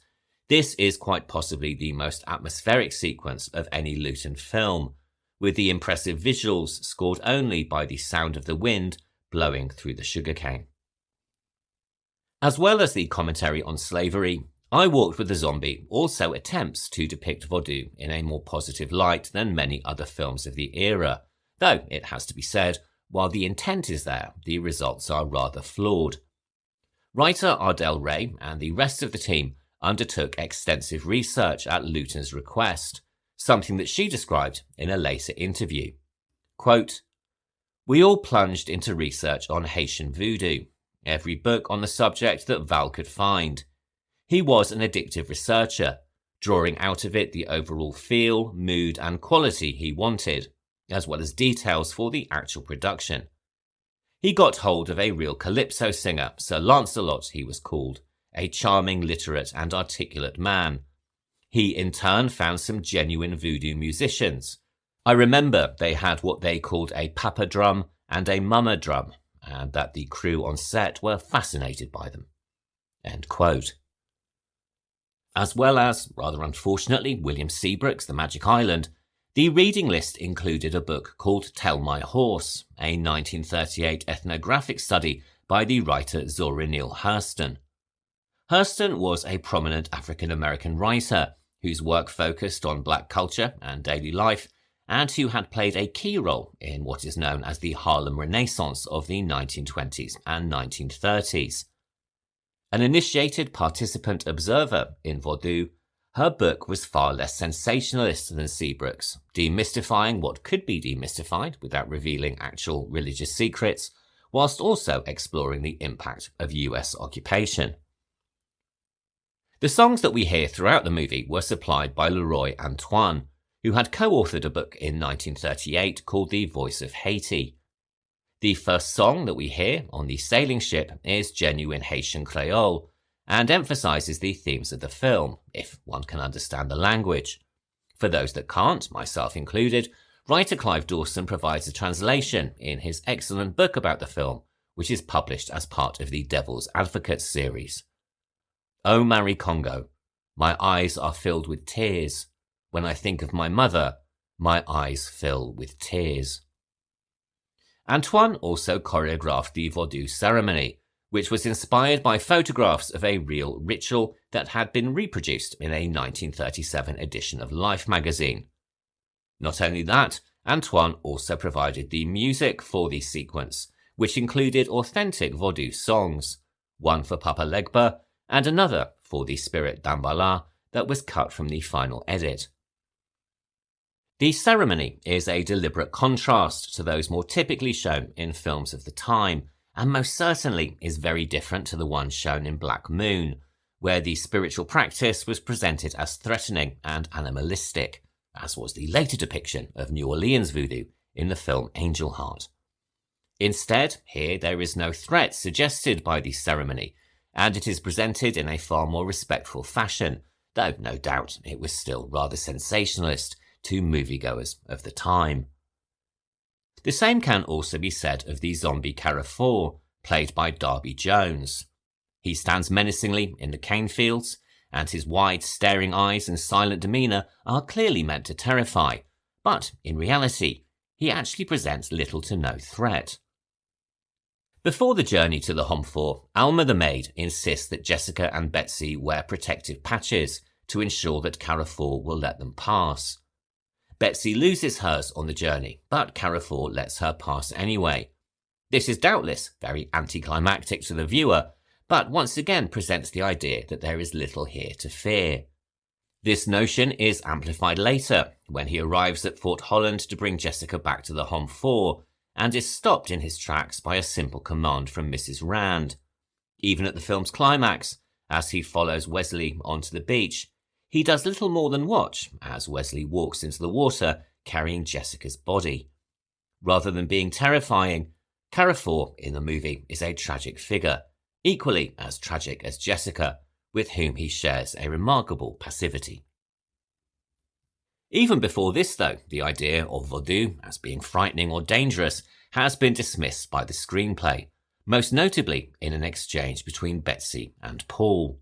this is quite possibly the most atmospheric sequence of any Lewton film, with the impressive visuals scored only by the sound of the wind blowing through the sugarcane. As well as the commentary on slavery, I Walked with a Zombie also attempts to depict Vodou in a more positive light than many other films of the era, though it has to be said, while the intent is there, the results are rather flawed. Writer Ardell Ray and the rest of the team undertook extensive research at Lewton's request, something that she described in a later interview. Quote, "We all plunged into research on Haitian voodoo, every book on the subject that Val could find. He was an addictive researcher, drawing out of it the overall feel, mood and quality he wanted, as well as details for the actual production. He got hold of a real calypso singer, Sir Lancelot he was called, a charming, literate and articulate man. He in turn found some genuine voodoo musicians. I remember they had what they called a papa drum and a mama drum, and that the crew on set were fascinated by them." End quote. As well as, rather unfortunately, William Seabrook's The Magic Island, the reading list included a book called Tell My Horse, a 1938 ethnographic study by the writer Zora Neale Hurston. Hurston was a prominent African-American writer whose work focused on black culture and daily life, and who had played a key role in what is known as the Harlem Renaissance of the 1920s and 1930s. An initiated participant observer in Vodou, her book was far less sensationalist than Seabrook's, demystifying what could be demystified without revealing actual religious secrets, whilst also exploring the impact of US occupation. The songs that we hear throughout the movie were supplied by Leroy Antoine, who had co-authored a book in 1938 called The Voice of Haiti. The first song that we hear on the sailing ship is genuine Haitian Creole, and emphasises the themes of the film, if one can understand the language. For those that can't, myself included, writer Clive Dawson provides a translation in his excellent book about the film, which is published as part of the Devil's Advocate series. "Oh, Marie Congo, my eyes are filled with tears. When I think of my mother, my eyes fill with tears." Antoine also choreographed the Vodou ceremony, which was inspired by photographs of a real ritual that had been reproduced in a 1937 edition of Life magazine. Not only that, Antoine also provided the music for the sequence, which included authentic Vodou songs, one for Papa Legba and another for the Spirit d'Ambala that was cut from the final edit. The ceremony is a deliberate contrast to those more typically shown in films of the time, and most certainly is very different to the one shown in Black Moon, where the spiritual practice was presented as threatening and animalistic, as was the later depiction of New Orleans voodoo in the film Angel Heart. Instead, here there is no threat suggested by the ceremony, and it is presented in a far more respectful fashion, though no doubt it was still rather sensationalist to moviegoers of the time. The same can also be said of the zombie Carrefour, played by Darby Jones. He stands menacingly in the cane fields, and his wide, staring eyes and silent demeanour are clearly meant to terrify, but in reality, he actually presents little to no threat. Before the journey to the Homfort, Alma the maid insists that Jessica and Betsy wear protective patches to ensure that Carrefour will let them pass. Betsy loses hers on the journey, but Carrefour lets her pass anyway. This is doubtless very anticlimactic to the viewer, but once again presents the idea that there is little here to fear. This notion is amplified later, when he arrives at Fort Holland to bring Jessica back to the Homfort, and is stopped in his tracks by a simple command from Mrs. Rand. Even at the film's climax, as he follows Wesley onto the beach, he does little more than watch as Wesley walks into the water carrying Jessica's body. Rather than being terrifying, Carrefour in the movie is a tragic figure, equally as tragic as Jessica, with whom he shares a remarkable passivity. Even before this, though, the idea of voodoo as being frightening or dangerous has been dismissed by the screenplay, most notably in an exchange between Betsy and Paul.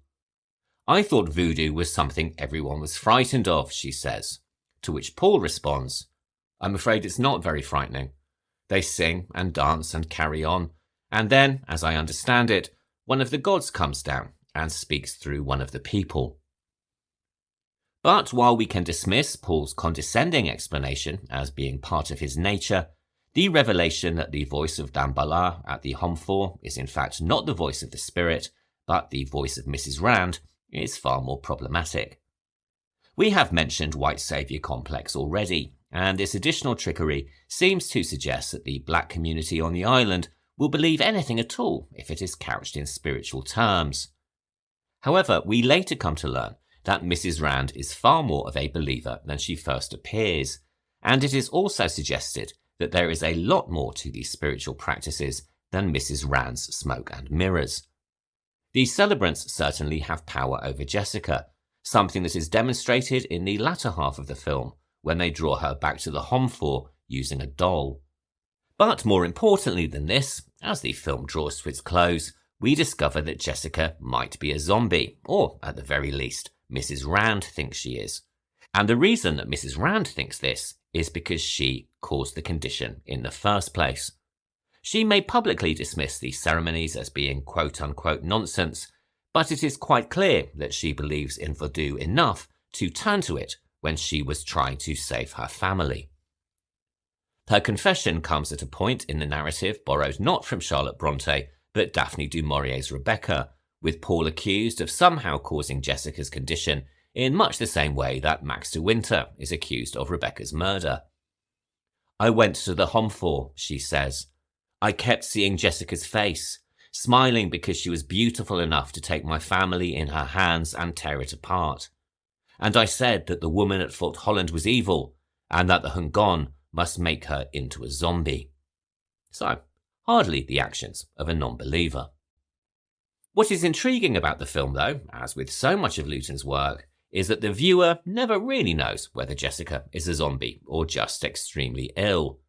"I thought voodoo was something everyone was frightened of," she says, to which Paul responds, "I'm afraid it's not very frightening. They sing and dance and carry on, and then, as I understand it, one of the gods comes down and speaks through one of the people." But while we can dismiss Paul's condescending explanation as being part of his nature, the revelation that the voice of Damballa at the Homfort is in fact not the voice of the spirit, but the voice of Mrs. Rand, is far more problematic. We have mentioned white saviour complex already, and this additional trickery seems to suggest that the black community on the island will believe anything at all if it is couched in spiritual terms. However, we later come to learn that Mrs. Rand is far more of a believer than she first appears, and it is also suggested that there is a lot more to these spiritual practices than Mrs. Rand's smoke and mirrors. The celebrants certainly have power over Jessica, something that is demonstrated in the latter half of the film when they draw her back to the Homfort using a doll. But more importantly than this, as the film draws to its close, we discover that Jessica might be a zombie, or at the very least, Mrs. Rand thinks she is. And the reason that Mrs. Rand thinks this is because she caused the condition in the first place. She may publicly dismiss these ceremonies as being quote-unquote nonsense, but it is quite clear that she believes in voodoo enough to turn to it when she was trying to save her family. Her confession comes at a point in the narrative borrowed not from Charlotte Bronte, but Daphne du Maurier's Rebecca, with Paul accused of somehow causing Jessica's condition in much the same way that Max de Winter is accused of Rebecca's murder. "I went to the Homfort," she says. "I kept seeing Jessica's face, smiling because she was beautiful enough to take my family in her hands and tear it apart. And I said that the woman at Fort Holland was evil, and that the Hungon must make her into a zombie." So, hardly the actions of a non-believer. What is intriguing about the film, though, as with so much of Lewton's work, is that the viewer never really knows whether Jessica is a zombie or just extremely ill.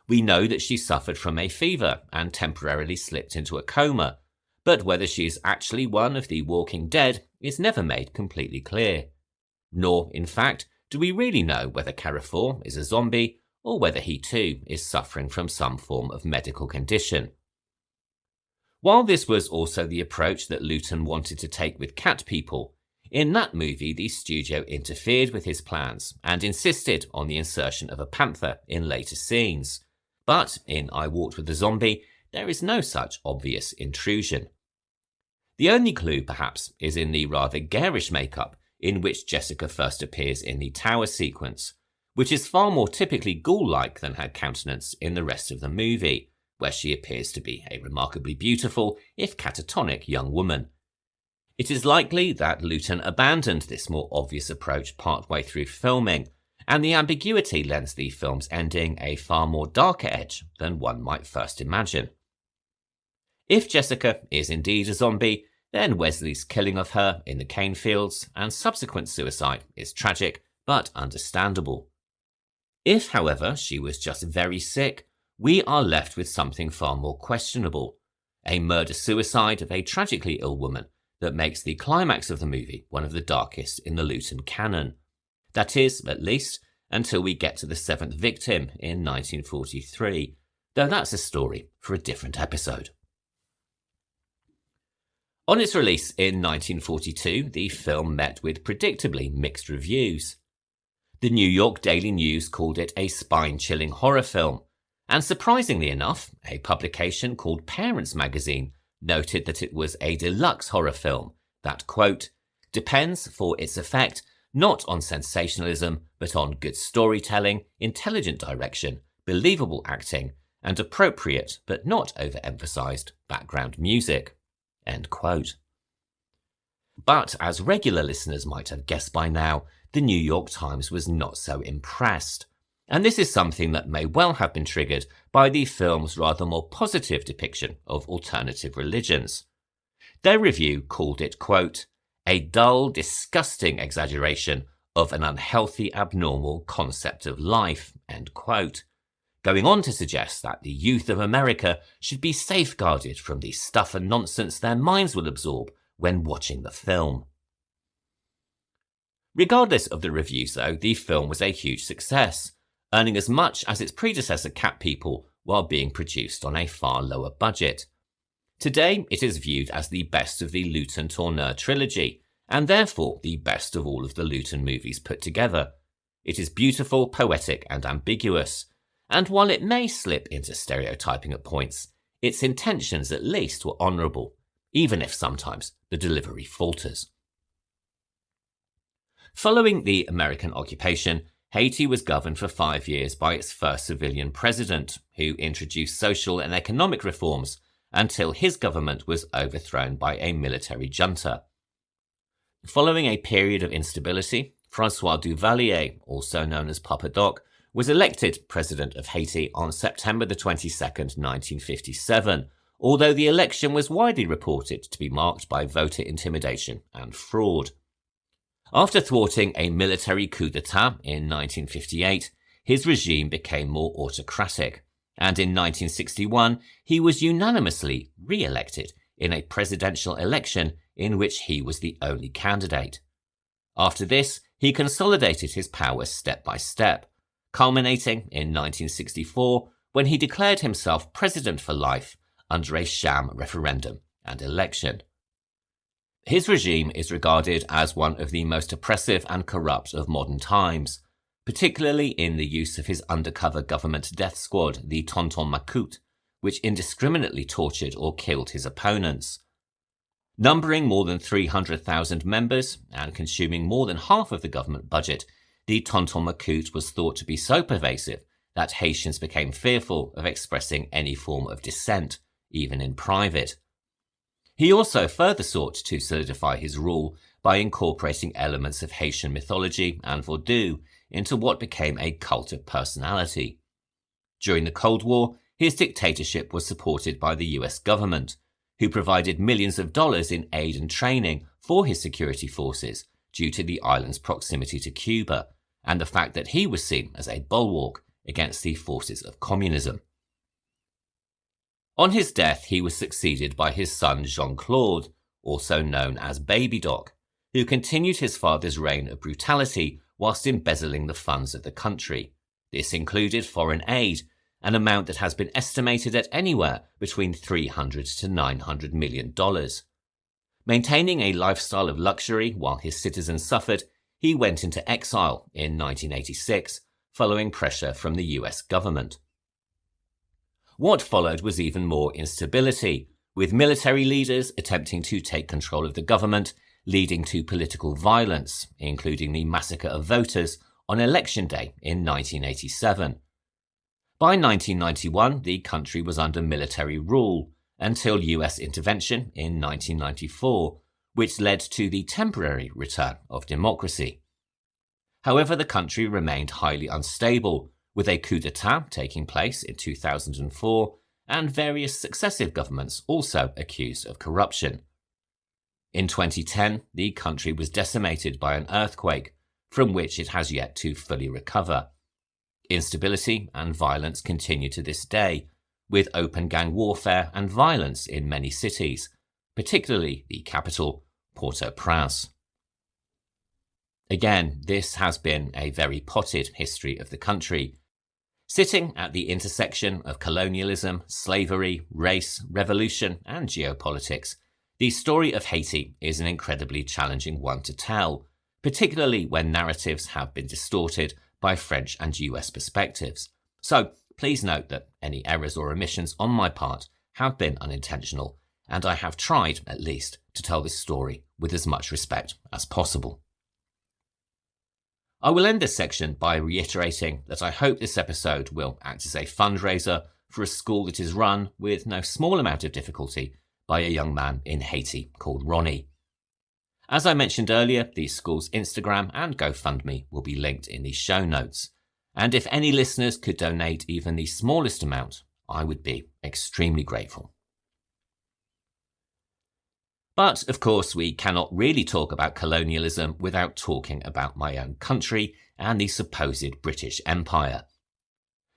We know that she suffered from a fever and temporarily slipped into a coma, but whether she is actually one of the walking dead is never made completely clear. Nor, in fact, do we really know whether Carrefour is a zombie or whether he too is suffering from some form of medical condition. While this was also the approach that Lewton wanted to take with Cat People, in that movie the studio interfered with his plans and insisted on the insertion of a panther in later scenes. But in I Walked with the Zombie, there is no such obvious intrusion. The only clue, perhaps, is in the rather garish makeup in which Jessica first appears in the tower sequence, which is far more typically ghoul-like than her countenance in the rest of the movie, where she appears to be a remarkably beautiful, if catatonic, young woman. It is likely that Lewton abandoned this more obvious approach partway through filming, and the ambiguity lends the film's ending a far more darker edge than one might first imagine. If Jessica is indeed a zombie, then Wesley's killing of her in the cane fields and subsequent suicide is tragic but understandable. If, however, she was just very sick, we are left with something far more questionable, a murder-suicide of a tragically ill woman that makes the climax of the movie one of the darkest in the Lewton canon. That is, at least, until we get to the seventh victim in 1943, though that's a story for a different episode. On its release in 1942, the film met with predictably mixed reviews. The New York Daily News called it a spine-chilling horror film, and surprisingly enough, a publication called Parents Magazine noted that it was a deluxe horror film that, quote, depends for its effect not on sensationalism, but on good storytelling, intelligent direction, believable acting, and appropriate but not overemphasized background music. End quote. But as regular listeners might have guessed by now, the New York Times was not so impressed. And this is something that may well have been triggered by the film's rather more positive depiction of alternative religions. Their review called it, quote, a dull, disgusting exaggeration of an unhealthy, abnormal concept of life, end quote, going on to suggest that the youth of America should be safeguarded from the stuff and nonsense their minds will absorb when watching the film. Regardless of the reviews, though, the film was a huge success, earning as much as its predecessor Cat People while being produced on a far lower budget. Today, it is viewed as the best of the Lewton Tourneur trilogy, and therefore the best of all of the Lewton movies put together. It is beautiful, poetic, and ambiguous, and while it may slip into stereotyping at points, its intentions at least were honourable, even if sometimes the delivery falters. Following the American occupation, Haiti was governed for 5 years by its first civilian president, who introduced social and economic reforms until his government was overthrown by a military junta. Following a period of instability, François Duvalier, also known as Papa Doc, was elected president of Haiti on September 22, 1957, although the election was widely reported to be marked by voter intimidation and fraud. After thwarting a military coup d'etat in 1958, his regime became more autocratic, and in 1961 he was unanimously re-elected in a presidential election in which he was the only candidate. After this, he consolidated his power step by step, culminating in 1964 when he declared himself president for life under a sham referendum and election. His regime is regarded as one of the most oppressive and corrupt of modern times, particularly in the use of his undercover government death squad, the Tonton Macoute, which indiscriminately tortured or killed his opponents. Numbering more than 300,000 members and consuming more than half of the government budget, the Tonton Macoute was thought to be so pervasive that Haitians became fearful of expressing any form of dissent, even in private. He also further sought to solidify his rule by incorporating elements of Haitian mythology and Vodou into what became a cult of personality. During the Cold War, his dictatorship was supported by the US government, who provided millions of dollars in aid and training for his security forces due to the island's proximity to Cuba and the fact that he was seen as a bulwark against the forces of communism. On his death, he was succeeded by his son Jean-Claude, also known as Baby Doc, who continued his father's reign of brutality whilst embezzling the funds of the country. This included foreign aid, an amount that has been estimated at anywhere between $300 to $900 million. Maintaining a lifestyle of luxury while his citizens suffered, he went into exile in 1986, following pressure from the US government. What followed was even more instability, with military leaders attempting to take control of the government, leading to political violence, including the massacre of voters on Election Day in 1987. By 1991, the country was under military rule until US intervention in 1994, which led to the temporary return of democracy. However, the country remained highly unstable, with a coup d'etat taking place in 2004 and various successive governments also accused of corruption. In 2010, the country was decimated by an earthquake, from which it has yet to fully recover. Instability and violence continue to this day, with open gang warfare and violence in many cities, particularly the capital, Port-au-Prince. Again, this has been a very potted history of the country, sitting at the intersection of colonialism, slavery, race, revolution, and geopolitics. The story of Haiti is an incredibly challenging one to tell, particularly when narratives have been distorted by French and US perspectives. So please note that any errors or omissions on my part have been unintentional, and I have tried, at least, to tell this story with as much respect as possible. I will end this section by reiterating that I hope this episode will act as a fundraiser for a school that is run with no small amount of difficulty by a young man in Haiti called Ronnie. As I mentioned earlier, the school's Instagram and GoFundMe will be linked in the show notes, and if any listeners could donate even the smallest amount, I would be extremely grateful. But, of course, we cannot really talk about colonialism without talking about my own country and the supposed British Empire.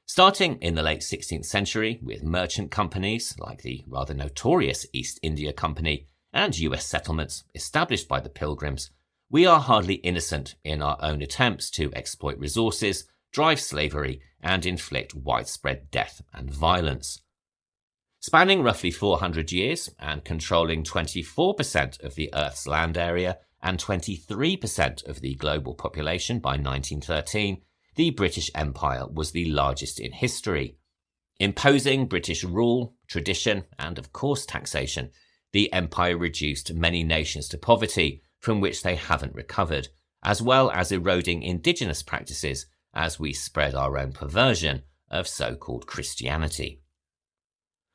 Starting in the late 16th century with merchant companies like the rather notorious East India Company and US settlements established by the Pilgrims, we are hardly innocent in our own attempts to exploit resources, drive slavery, and inflict widespread death and violence. Spanning roughly 400 years and controlling 24% of the Earth's land area and 23% of the global population by 1913, the British Empire was the largest in history. Imposing British rule, tradition, and of course taxation, the empire reduced many nations to poverty from which they haven't recovered, as well as eroding indigenous practices as we spread our own perversion of so-called Christianity.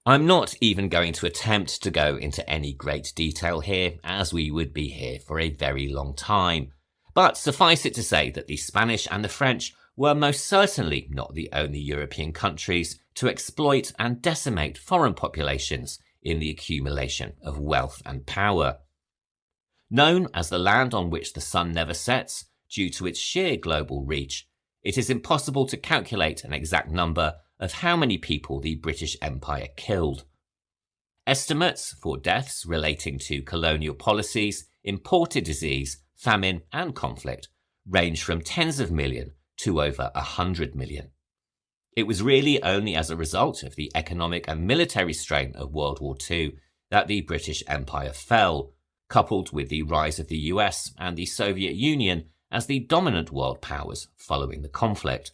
I'm not even going to attempt to go into any great detail here, as we would be here for a very long time, but suffice it to say that the Spanish and the French were most certainly not the only European countries to exploit and decimate foreign populations in the accumulation of wealth and power. Known as the land on which the sun never sets, due to its sheer global reach, it is impossible to calculate an exact number of how many people the British Empire killed. Estimates for deaths relating to colonial policies, imported disease, famine, and conflict range from tens of millions to over 100 million. It was really only as a result of the economic and military strain of World War II that the British Empire fell, coupled with the rise of the US and the Soviet Union as the dominant world powers following the conflict.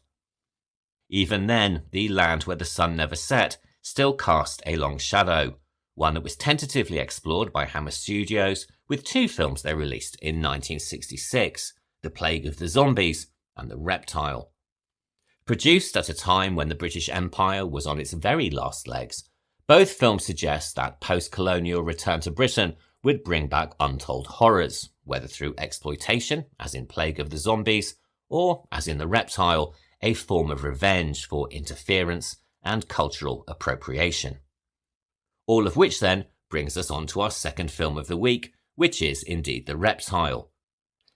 Even then, the land where the sun never set still cast a long shadow, one that was tentatively explored by Hammer Studios with two films they released in 1966, The Plague of the Zombies and The Reptile. Produced at a time when the British Empire was on its very last legs, both films suggest that post-colonial return to Britain would bring back untold horrors, whether through exploitation, as in Plague of the Zombies, or, as in The Reptile, a form of revenge for interference and cultural appropriation. All of which then brings us on to our second film of the week, which is indeed The Reptile.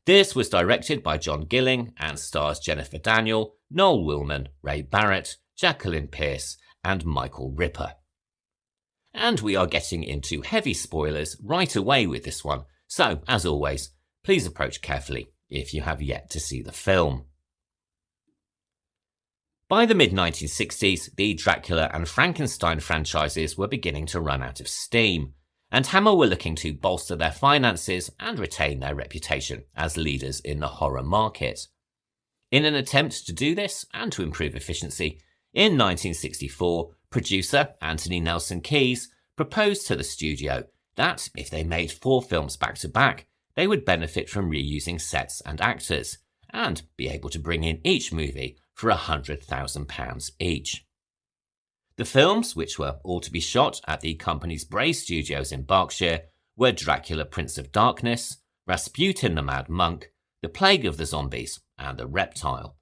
This was directed by John Gilling and stars Jennifer Daniel, Noel Willman, Ray Barrett, Jacqueline Pearce, and Michael Ripper. And we are getting into heavy spoilers right away with this one, so, as always, please approach carefully if you have yet to see the film. By the mid-1960s, the Dracula and Frankenstein franchises were beginning to run out of steam, and Hammer were looking to bolster their finances and retain their reputation as leaders in the horror market. In an attempt to do this and to improve efficiency, in 1964, producer Anthony Nelson Keyes proposed to the studio that if they made 4 films back-to-back, they would benefit from reusing sets and actors, and be able to bring in each movie for £100,000 each. The films, which were all to be shot at the company's Bray Studios in Berkshire, were Dracula Prince of Darkness, Rasputin the Mad Monk, The Plague of the Zombies, and The Reptile.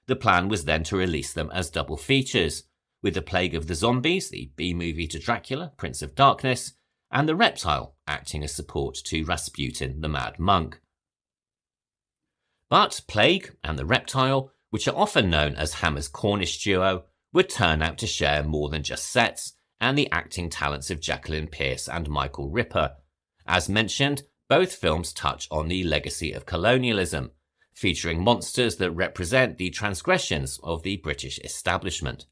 The plan was then to release them as double features, with The Plague of the Zombies, the B-movie to Dracula, Prince of Darkness, and The Reptile acting as support to Rasputin the Mad Monk. But Plague and The Reptile, which are often known as Hammer's Cornish duo, would turn out to share more than just sets and the acting talents of Jacqueline Pearce and Michael Ripper. As mentioned, both films touch on the legacy of colonialism, featuring monsters that represent the transgressions of the British establishment.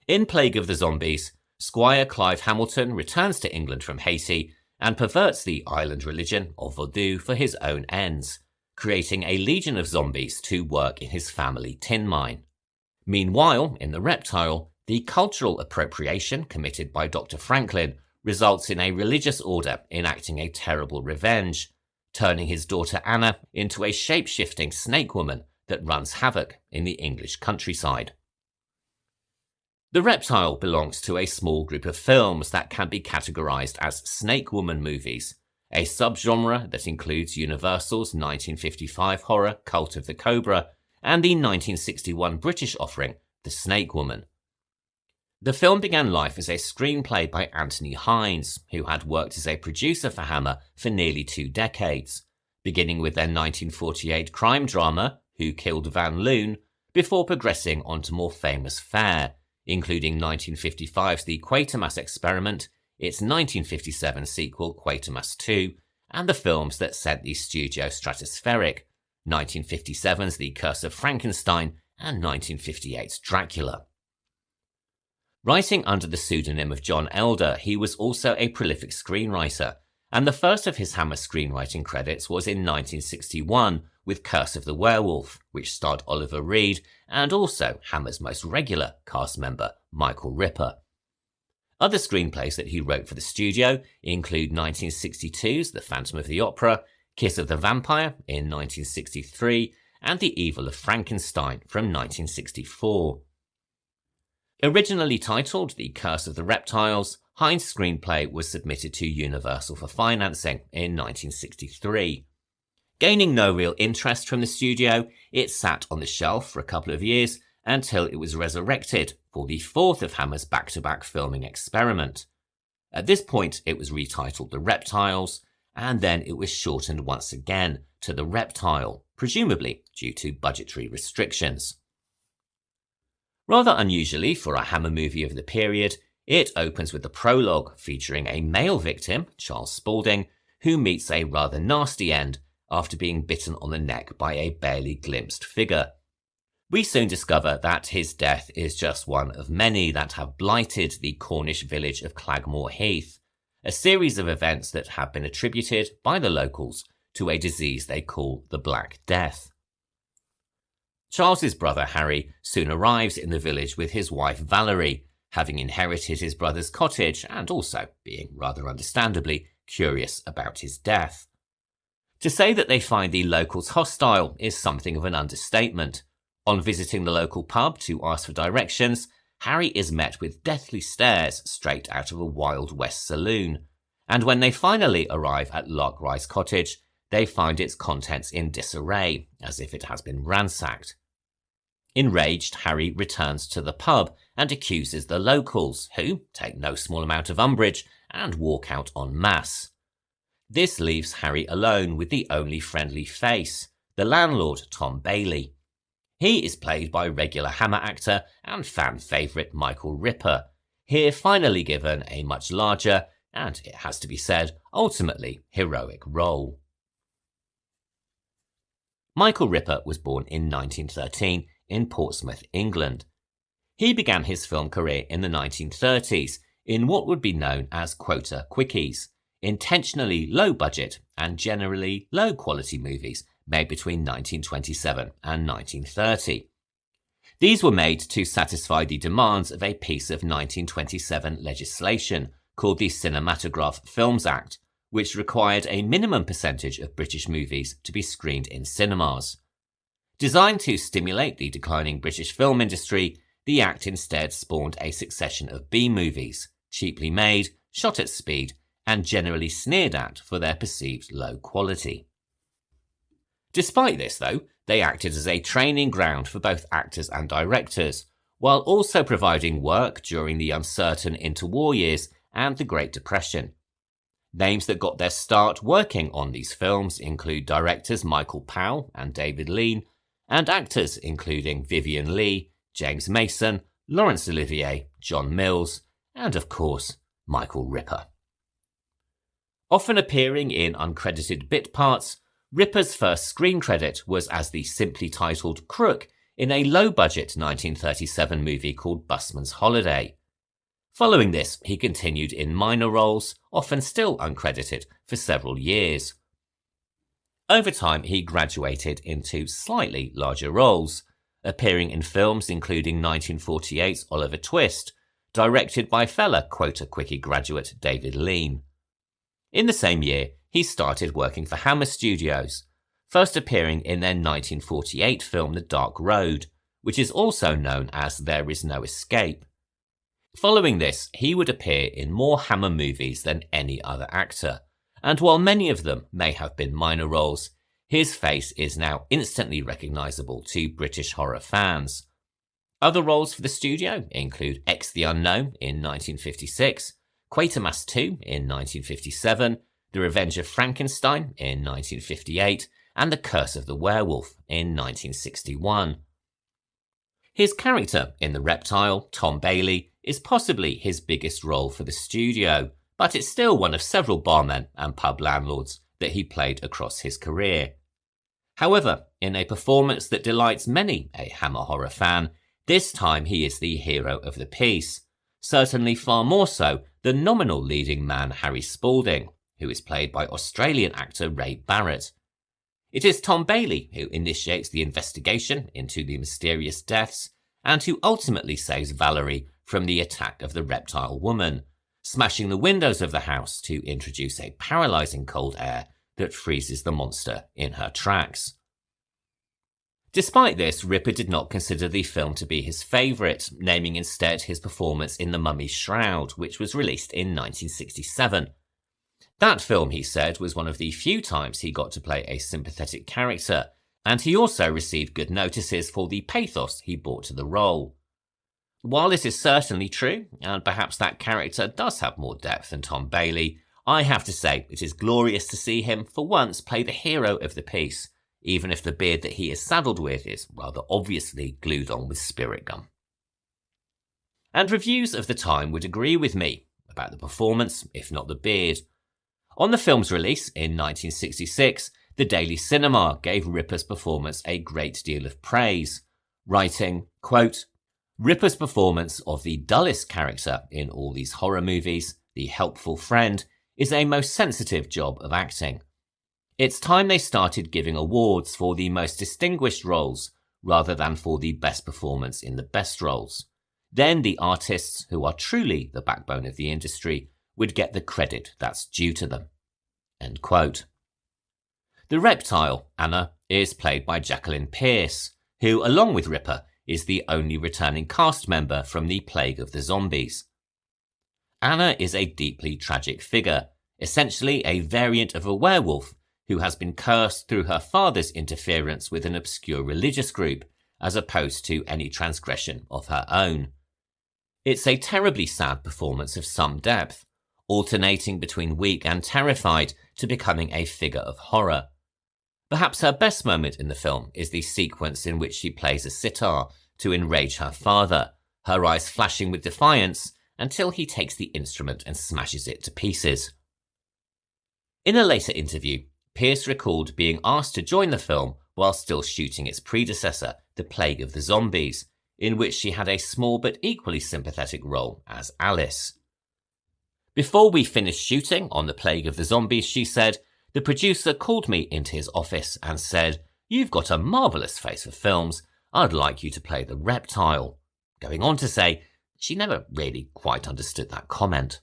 In Plague of the Zombies, Squire Clive Hamilton returns to England from Haiti and perverts the island religion of Vodou for his own ends, creating a legion of zombies to work in his family tin mine. Meanwhile, in The Reptile, the cultural appropriation committed by Dr. Franklin results in a religious order enacting a terrible revenge, turning his daughter Anna into a shape-shifting snake woman that runs havoc in the English countryside. The Reptile belongs to a small group of films that can be categorized as snake woman movies, a subgenre that includes Universal's 1955 horror Cult of the Cobra and the 1961 British offering The Snake Woman. The film began life as a screenplay by Anthony Hines, who had worked as a producer for Hammer for nearly 2 decades, beginning with their 1948 crime drama Who Killed Van Loon, before progressing on to more famous fare, including 1955's The Quatermass Experiment, its 1957 sequel Quatermass 2, and the films that sent the studio stratospheric, 1957's The Curse of Frankenstein and 1958's Dracula. Writing under the pseudonym of John Elder, he was also a prolific screenwriter, and the first of his Hammer screenwriting credits was in 1961 with Curse of the Werewolf, which starred Oliver Reed and also Hammer's most regular cast member, Michael Ripper. Other screenplays that he wrote for the studio include 1962's The Phantom of the Opera, Kiss of the Vampire in 1963, and The Evil of Frankenstein from 1964. Originally titled The Curse of the Reptiles, Hines' screenplay was submitted to Universal for financing in 1963. Gaining no real interest from the studio, it sat on the shelf for a couple of years until it was resurrected for the 4th of Hammer's back-to-back filming experiment. At this point, it was retitled The Reptiles, and then it was shortened once again to The Reptile, presumably due to budgetary restrictions. Rather unusually for a Hammer movie of the period, it opens with a prologue featuring a male victim, Charles Spaulding, who meets a rather nasty end after being bitten on the neck by a barely glimpsed figure. We soon discover that his death is just one of many that have blighted the Cornish village of Clagmore Heath, a series of events that have been attributed by the locals to a disease they call the Black Death. Charles's brother Harry soon arrives in the village with his wife Valerie, having inherited his brother's cottage and also being rather understandably curious about his death. To say that they find the locals hostile is something of an understatement. On visiting the local pub to ask for directions, Harry is met with deathly stares straight out of a Wild West saloon, and when they finally arrive at Larkrise Cottage, they find its contents in disarray, as if it has been ransacked. Enraged, Harry returns to the pub and accuses the locals, who take no small amount of umbrage and walk out en masse. This leaves Harry alone with the only friendly face, the landlord, Tom Bailey. He is played by regular Hammer actor and fan favourite Michael Ripper, here finally given a much larger, and it has to be said, ultimately heroic role. Michael Ripper was born in 1913 in Portsmouth, England. He began his film career in the 1930s in what would be known as quota quickies, intentionally low-budget and generally low-quality movies made between 1927 and 1930. These were made to satisfy the demands of a piece of 1927 legislation called the Cinematograph Films Act, which required a minimum percentage of British movies to be screened in cinemas, Designed to stimulate the declining British film industry, the act instead spawned a succession of B-movies, cheaply made, shot at speed, and generally sneered at for their perceived low quality. Despite this, though, they acted as a training ground for both actors and directors, while also providing work during the uncertain interwar years and the Great Depression. Names that got their start working on these films include directors Michael Powell and David Lean, and actors including Vivien Leigh, James Mason, Laurence Olivier, John Mills, and of course, Michael Ripper. Often appearing in uncredited bit parts, Ripper's first screen credit was as the simply titled Crook in a low-budget 1937 movie called Busman's Holiday. Following this, he continued in minor roles, often still uncredited, for several years. Over time, he graduated into slightly larger roles, appearing in films including 1948's Oliver Twist, directed by fellow Quota Quickie graduate David Lean. In the same year, he started working for Hammer Studios, first appearing in their 1948 film The Dark Road, which is also known as There Is No Escape. Following this, he would appear in more Hammer movies than any other actor, and while many of them may have been minor roles, his face is now instantly recognisable to British horror fans. Other roles for the studio include X the Unknown in 1956, Quatermass 2 in 1957, The Revenge of Frankenstein in 1958, and The Curse of the Werewolf in 1961. His character in The Reptile, Tom Bailey, is possibly his biggest role for the studio, but it's still one of several barmen and pub landlords that he played across his career. However, in a performance that delights many a Hammer horror fan, this time he is the hero of the piece, certainly far more so than nominal leading man Harry Spalding, who is played by Australian actor Ray Barrett. It is Tom Bailey who initiates the investigation into the mysterious deaths and who ultimately saves Valerie from the attack of the reptile woman, smashing the windows of the house to introduce a paralysing cold air that freezes the monster in her tracks. Despite this, Ripper did not consider the film to be his favourite, naming instead his performance in The Mummy's Shroud, which was released in 1967. That film, he said, was one of the few times he got to play a sympathetic character, and he also received good notices for the pathos he brought to the role. While this is certainly true, and perhaps that character does have more depth than Tom Bailey, I have to say it is glorious to see him for once play the hero of the piece, even if the beard that he is saddled with is rather obviously glued on with spirit gum. And reviews of the time would agree with me about the performance, if not the beard. On the film's release in 1966, the Daily Cinema gave Ripper's performance a great deal of praise, writing, quote, "Ripper's performance of the dullest character in all these horror movies, the helpful friend, is a most sensitive job of acting. It's time they started giving awards for the most distinguished roles rather than for the best performance in the best roles. Then the artists, who are truly the backbone of the industry, would get the credit that's due to them." End quote. The Reptile, Anna, is played by Jacqueline Pearce, who, along with Ripper, is the only returning cast member from the Plague of the Zombies. Anna is a deeply tragic figure, essentially a variant of a werewolf who has been cursed through her father's interference with an obscure religious group, as opposed to any transgression of her own. It's a terribly sad performance of some depth, alternating between weak and terrified to becoming a figure of horror. Perhaps her best moment in the film is the sequence in which she plays a sitar to enrage her father, her eyes flashing with defiance until he takes the instrument and smashes it to pieces. In a later interview, Pearce recalled being asked to join the film while still shooting its predecessor, The Plague of the Zombies, in which she had a small but equally sympathetic role as Alice. "Before we finished shooting on The Plague of the Zombies," she said, "the producer called me into his office and said, 'You've got a marvellous face for films. I'd like you to play the Reptile,' going on to say she never really quite understood that comment."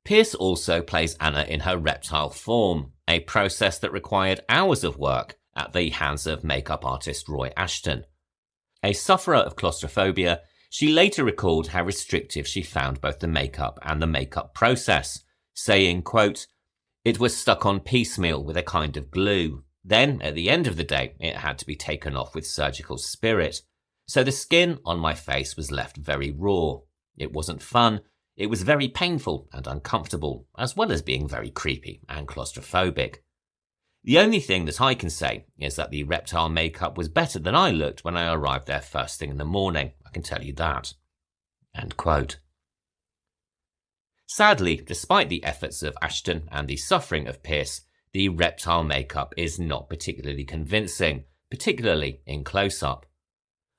Pearce also plays Anna in her reptile form, a process that required hours of work at the hands of makeup artist Roy Ashton. A sufferer of claustrophobia, she later recalled how restrictive she found both the makeup and the makeup process, saying, quote, "It was stuck on piecemeal with a kind of glue. Then, at the end of the day, it had to be taken off with surgical spirit. So the skin on my face was left very raw. It wasn't fun. It was very painful and uncomfortable, as well as being very creepy and claustrophobic. The only thing that I can say is that the Reptile makeup was better than I looked when I arrived there first thing in the morning. I can tell you that." End quote. Sadly, despite the efforts of Ashton and the suffering of Pearce, the Reptile makeup is not particularly convincing, particularly in close-up.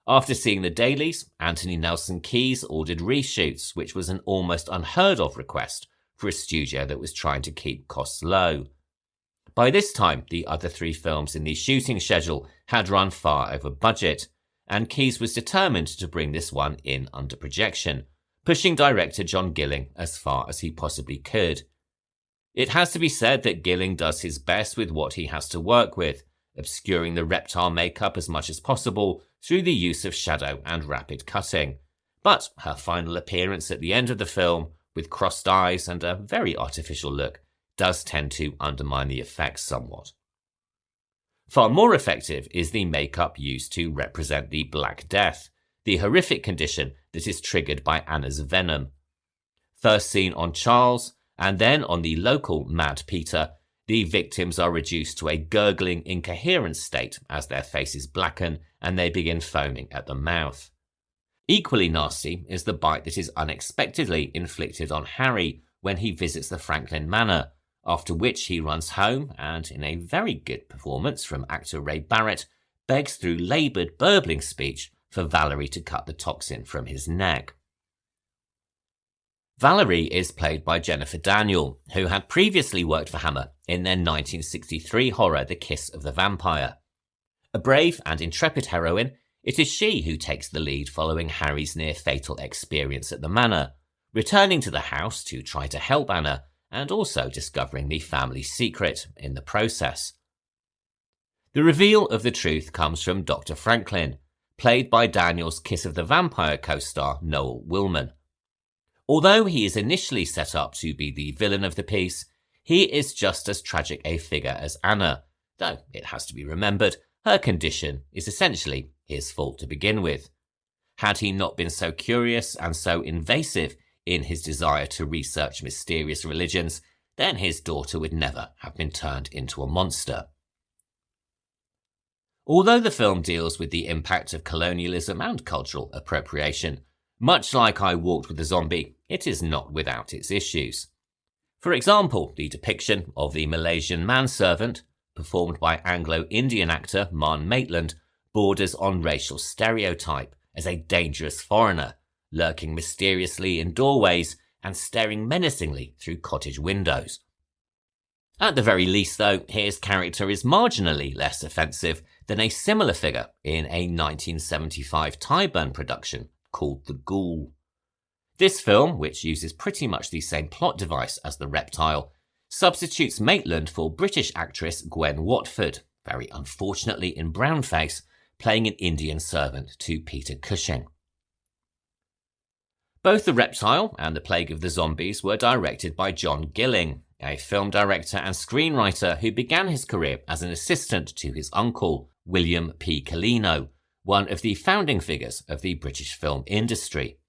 After seeing the dailies, Anthony Nelson Keyes ordered reshoots, which was an almost unheard of request for a studio that was trying to keep costs low. By this time, the other 3 films in the shooting schedule had run far over budget, and Keyes was determined to bring this one in under projection, pushing director John Gilling as far as he possibly could. It has to be said that Gilling does his best with what he has to work with, obscuring the Reptile makeup as much as possible through the use of shadow and rapid cutting. But her final appearance at the end of the film, with crossed eyes and a very artificial look, does tend to undermine the effects somewhat. Far more effective is the makeup used to represent the Black Death, the horrific condition that is triggered by Anna's venom. First seen on Charles, and then on the local Mad Peter, the victims are reduced to a gurgling, incoherent state as their faces blacken and they begin foaming at the mouth. Equally nasty is the bite that is unexpectedly inflicted on Harry when he visits the Franklin Manor, after which he runs home and, in a very good performance from actor Ray Barrett, begs through laboured, burbling speech for Valerie to cut the toxin from his neck. Valerie is played by Jennifer Daniel, who had previously worked for Hammer in their 1963 horror The Kiss of the Vampire. A brave and intrepid heroine, it is she who takes the lead following Harry's near-fatal experience at the manor, returning to the house to try to help Anna and also discovering the family secret in the process. The reveal of the truth comes from Dr. Franklin, played by Daniel's Kiss of the Vampire co-star Noel Willman. Although he is initially set up to be the villain of the piece, he is just as tragic a figure as Anna, though it has to be remembered her condition is essentially his fault to begin with. Had he not been so curious and so invasive in his desire to research mysterious religions, then his daughter would never have been turned into a monster. Although the film deals with the impact of colonialism and cultural appropriation, much like I Walked with a Zombie, it is not without its issues. For example, the depiction of the Malaysian manservant, performed by Anglo-Indian actor Man Maitland, borders on racial stereotype as a dangerous foreigner, lurking mysteriously in doorways and staring menacingly through cottage windows. At the very least, though, his character is marginally less offensive than a similar figure in a 1975 Tyburn production called The Ghoul. This film, which uses pretty much the same plot device as The Reptile, substitutes Maitland for British actress Gwen Watford, very unfortunately in brownface, playing an Indian servant to Peter Cushing. Both The Reptile and The Plague of the Zombies were directed by John Gilling, a film director and screenwriter who began his career as an assistant to his uncle, William P. Colino, one of the founding figures of the British film industry.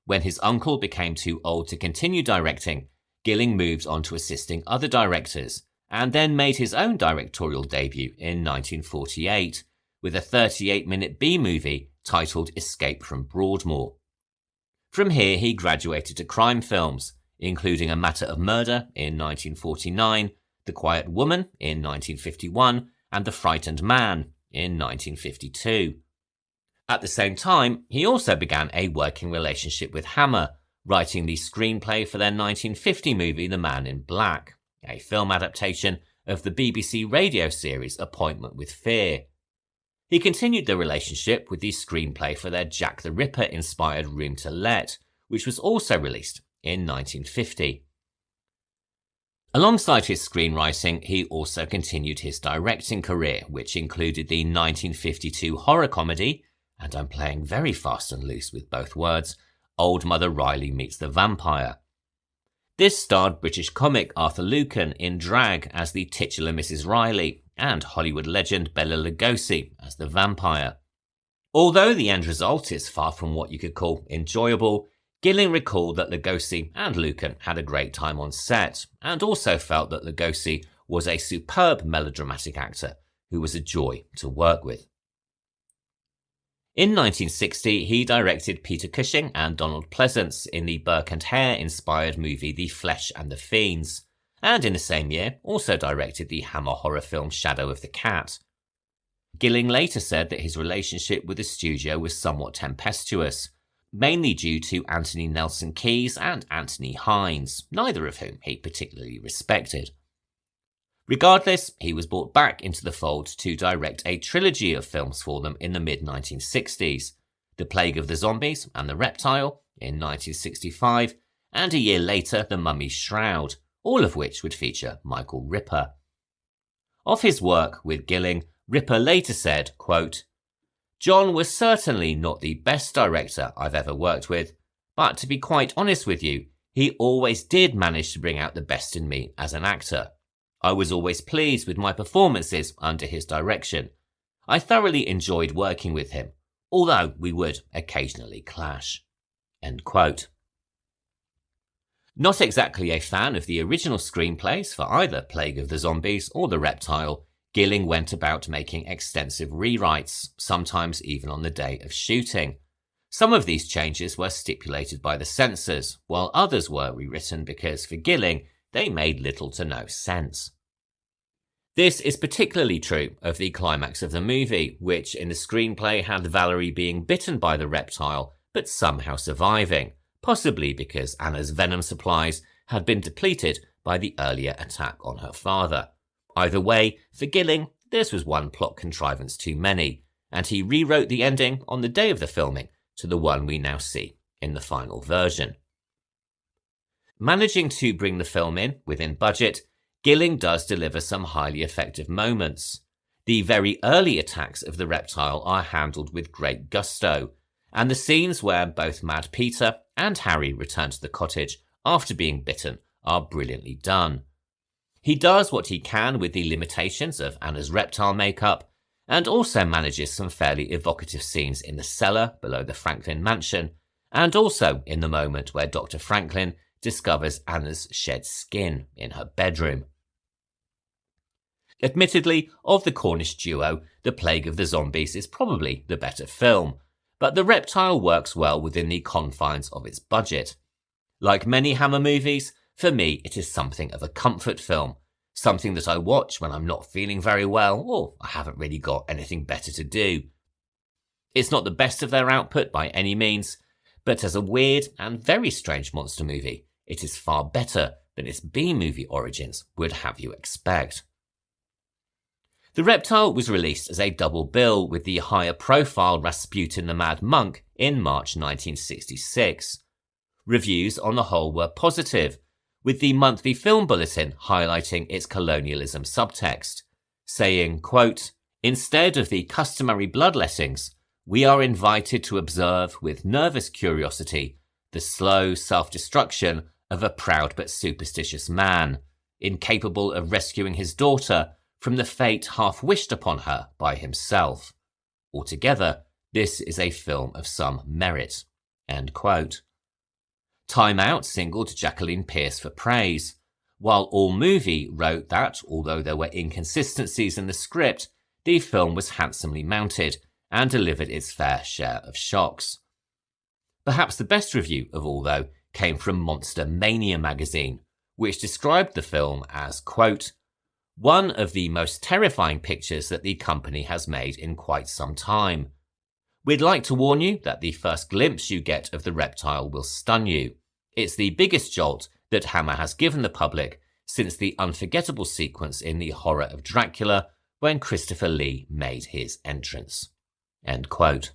When his uncle became too old to continue directing, Gilling moved on to assisting other directors, and then made his own directorial debut in 1948, with a 38-minute B-movie titled Escape from Broadmoor. From here he graduated to crime films, including A Matter of Murder in 1949, The Quiet Woman in 1951, and The Frightened Man in 1952. At the same time, he also began a working relationship with Hammer, writing the screenplay for their 1950 movie The Man in Black, a film adaptation of the BBC radio series Appointment with Fear. He continued the relationship with the screenplay for their Jack the Ripper-inspired Room to Let, which was also released in 1950. Alongside his screenwriting, he also continued his directing career, which included the 1952 horror comedy, and I'm playing very fast and loose with both words, Old Mother Riley Meets the Vampire. This starred British comic Arthur Lewton in drag as the titular Mrs. Riley, and Hollywood legend Bela Lugosi as the vampire. Although the end result is far from what you could call enjoyable, Gilling recalled that Lugosi and Lewton had a great time on set, and also felt that Lugosi was a superb melodramatic actor who was a joy to work with. In 1960, he directed Peter Cushing and Donald Pleasance in the Burke and Hare-inspired movie The Flesh and the Fiends, and in the same year also directed the Hammer horror film Shadow of the Cat. Gilling later said that his relationship with the studio was somewhat tempestuous, mainly due to Anthony Nelson Keyes and Anthony Hines, neither of whom he particularly respected. Regardless, he was brought back into the fold to direct a trilogy of films for them in the mid-1960s, The Plague of the Zombies and The Reptile in 1965, and a year later The Mummy's Shroud, all of which would feature Michael Ripper. Of his work with Gilling, Ripper later said, quote, "John was certainly not the best director I've ever worked with, but to be quite honest with you, he always did manage to bring out the best in me as an actor. I was always pleased with my performances under his direction. I thoroughly enjoyed working with him, although we would occasionally clash." End quote. Not exactly a fan of the original screenplays for either Plague of the Zombies or The Reptile, Gilling went about making extensive rewrites, sometimes even on the day of shooting. Some of these changes were stipulated by the censors, while others were rewritten because, for Gilling, they made little to no sense. This is particularly true of the climax of the movie, which in the screenplay had Valerie being bitten by the reptile, but somehow surviving, possibly because Anna's venom supplies had been depleted by the earlier attack on her father. Either way, for Gilling, this was one plot contrivance too many, and he rewrote the ending on the day of the filming to the one we now see in the final version. Managing to bring the film in within budget, Gilling does deliver some highly effective moments. The very early attacks of the reptile are handled with great gusto, and the scenes where both Mad Peter and Harry return to the cottage after being bitten are brilliantly done. He does what he can with the limitations of Anna's reptile makeup, and also manages some fairly evocative scenes in the cellar below the Franklin mansion, and also in the moment where Dr. Franklin discovers Anna's shed skin in her bedroom. Admittedly, of the Cornish duo, The Plague of the Zombies is probably the better film, but The Reptile works well within the confines of its budget. Like many Hammer movies, for me it is something of a comfort film, something that I watch when I'm not feeling very well or I haven't really got anything better to do. It's not the best of their output by any means, but as a weird and very strange monster movie, it is far better than its B-movie origins would have you expect. The Reptile was released as a double bill with the higher-profile Rasputin the Mad Monk in March 1966. Reviews on the whole were positive, with the Monthly Film Bulletin highlighting its colonialism subtext, saying, quote, "Instead of the customary bloodlettings, we are invited to observe with nervous curiosity the slow self-destruction of a proud but superstitious man, incapable of rescuing his daughter from the fate half wished upon her by himself. Altogether, this is a film of some merit." End quote. Time Out singled Jacqueline Pearce for praise, while AllMovie wrote that, although there were inconsistencies in the script, the film was handsomely mounted and delivered its fair share of shocks. Perhaps the best review of all, though, came from Monster Mania magazine, which described the film as, quote, "one of the most terrifying pictures that the company has made in quite some time. We'd like to warn you that the first glimpse you get of the reptile will stun you. It's the biggest jolt that Hammer has given the public since the unforgettable sequence in The Horror of Dracula when Christopher Lee made his entrance." End quote.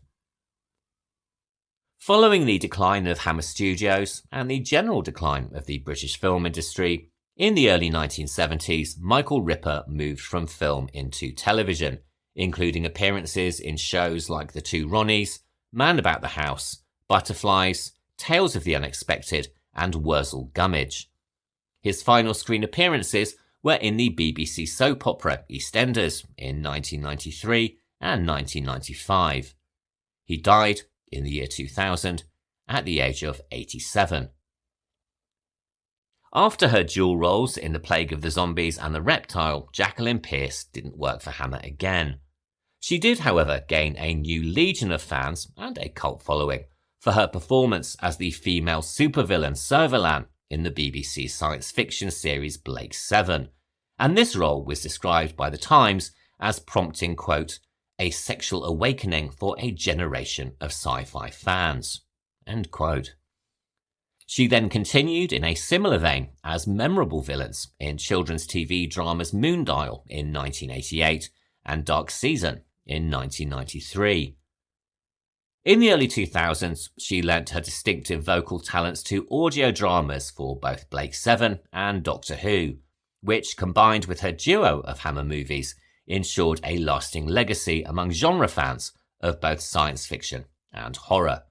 Following the decline of Hammer Studios and the general decline of the British film industry, In the early 1970s, Michael Ripper moved from film into television, including appearances in shows like The Two Ronnies, Man About the House, Butterflies, Tales of the Unexpected, and Wurzel Gummidge. His final screen appearances were in the BBC soap opera EastEnders in 1993 and 1995. He died in the year 2000 at the age of 87. After her dual roles in The Plague of the Zombies and The Reptile, Jacqueline Pearce didn't work for Hammer again. She did, however, gain a new legion of fans and a cult following for her performance as the female supervillain Servalan in the BBC science fiction series Blake 7, and this role was described by The Times as prompting, quote, a sexual awakening for a generation of sci-fi fans, end quote. She then continued in a similar vein as memorable villains in children's TV dramas Moondial in 1988 and Dark Season in 1993. In the early 2000s, she lent her distinctive vocal talents to audio dramas for both Blake 7 and Doctor Who, which, combined with her duo of Hammer movies, ensured a lasting legacy among genre fans of both science fiction and horror.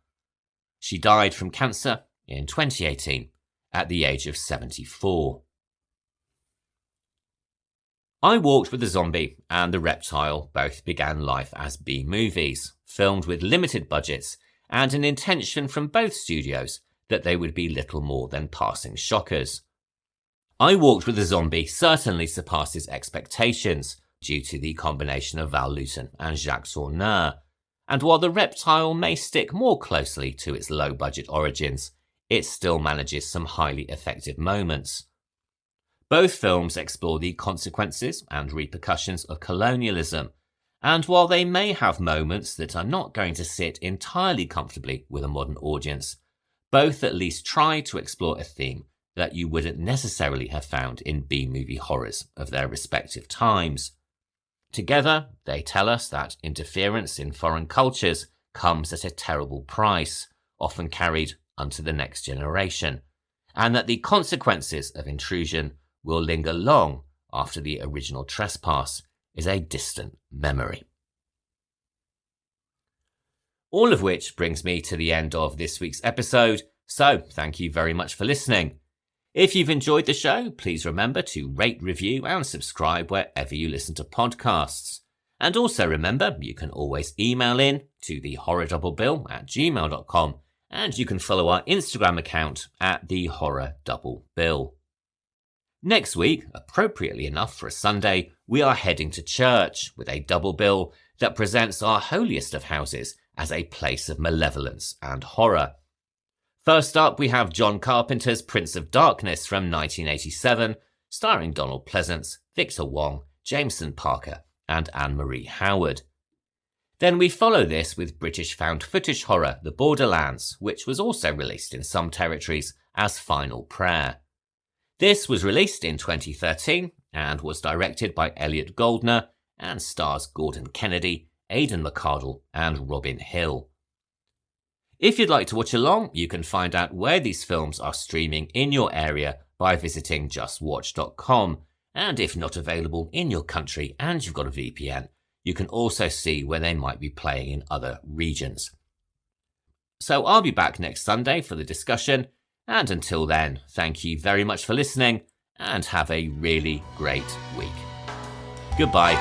She died from cancer in 2018 at the age of 74. I Walked with the Zombie and The Reptile both began life as B-movies, filmed with limited budgets and an intention from both studios that they would be little more than passing shockers. I Walked with the Zombie certainly surpasses expectations due to the combination of Val Lewton and Jacques Tourneur, and while The Reptile may stick more closely to its low-budget origins, it still manages some highly effective moments. Both films explore the consequences and repercussions of colonialism, and while they may have moments that are not going to sit entirely comfortably with a modern audience, both at least try to explore a theme that you wouldn't necessarily have found in B-movie horrors of their respective times. Together, they tell us that interference in foreign cultures comes at a terrible price, often carried unto the next generation, and that the consequences of intrusion will linger long after the original trespass is a distant memory. All of which brings me to the end of this week's episode, so thank you very much for listening. If you've enjoyed the show, please remember to rate, review and subscribe wherever you listen to podcasts. And also remember, you can always email in to thehorrordouble@gmail.com, and you can follow our Instagram account at thehorrordouble. Next week, appropriately enough for a Sunday, we are heading to church with a double bill that presents our holiest of houses as a place of malevolence and horror. First up, we have John Carpenter's Prince of Darkness from 1987, starring Donald Pleasance, Victor Wong, Jameson Parker, and Anne-Marie Howard. Then we follow this with British found footage horror The Borderlands, which was also released in some territories as Final Prayer. This was released in 2013 and was directed by Elliot Goldner and stars Gordon Kennedy, Aidan McCardle, and Robin Hill. If you'd like to watch along, you can find out where these films are streaming in your area by visiting justwatch.com, and if not available in your country and you've got a VPN, you can also see where they might be playing in other regions. So I'll be back next Sunday for the discussion, and until then, thank you very much for listening, and have a really great week. Goodbye.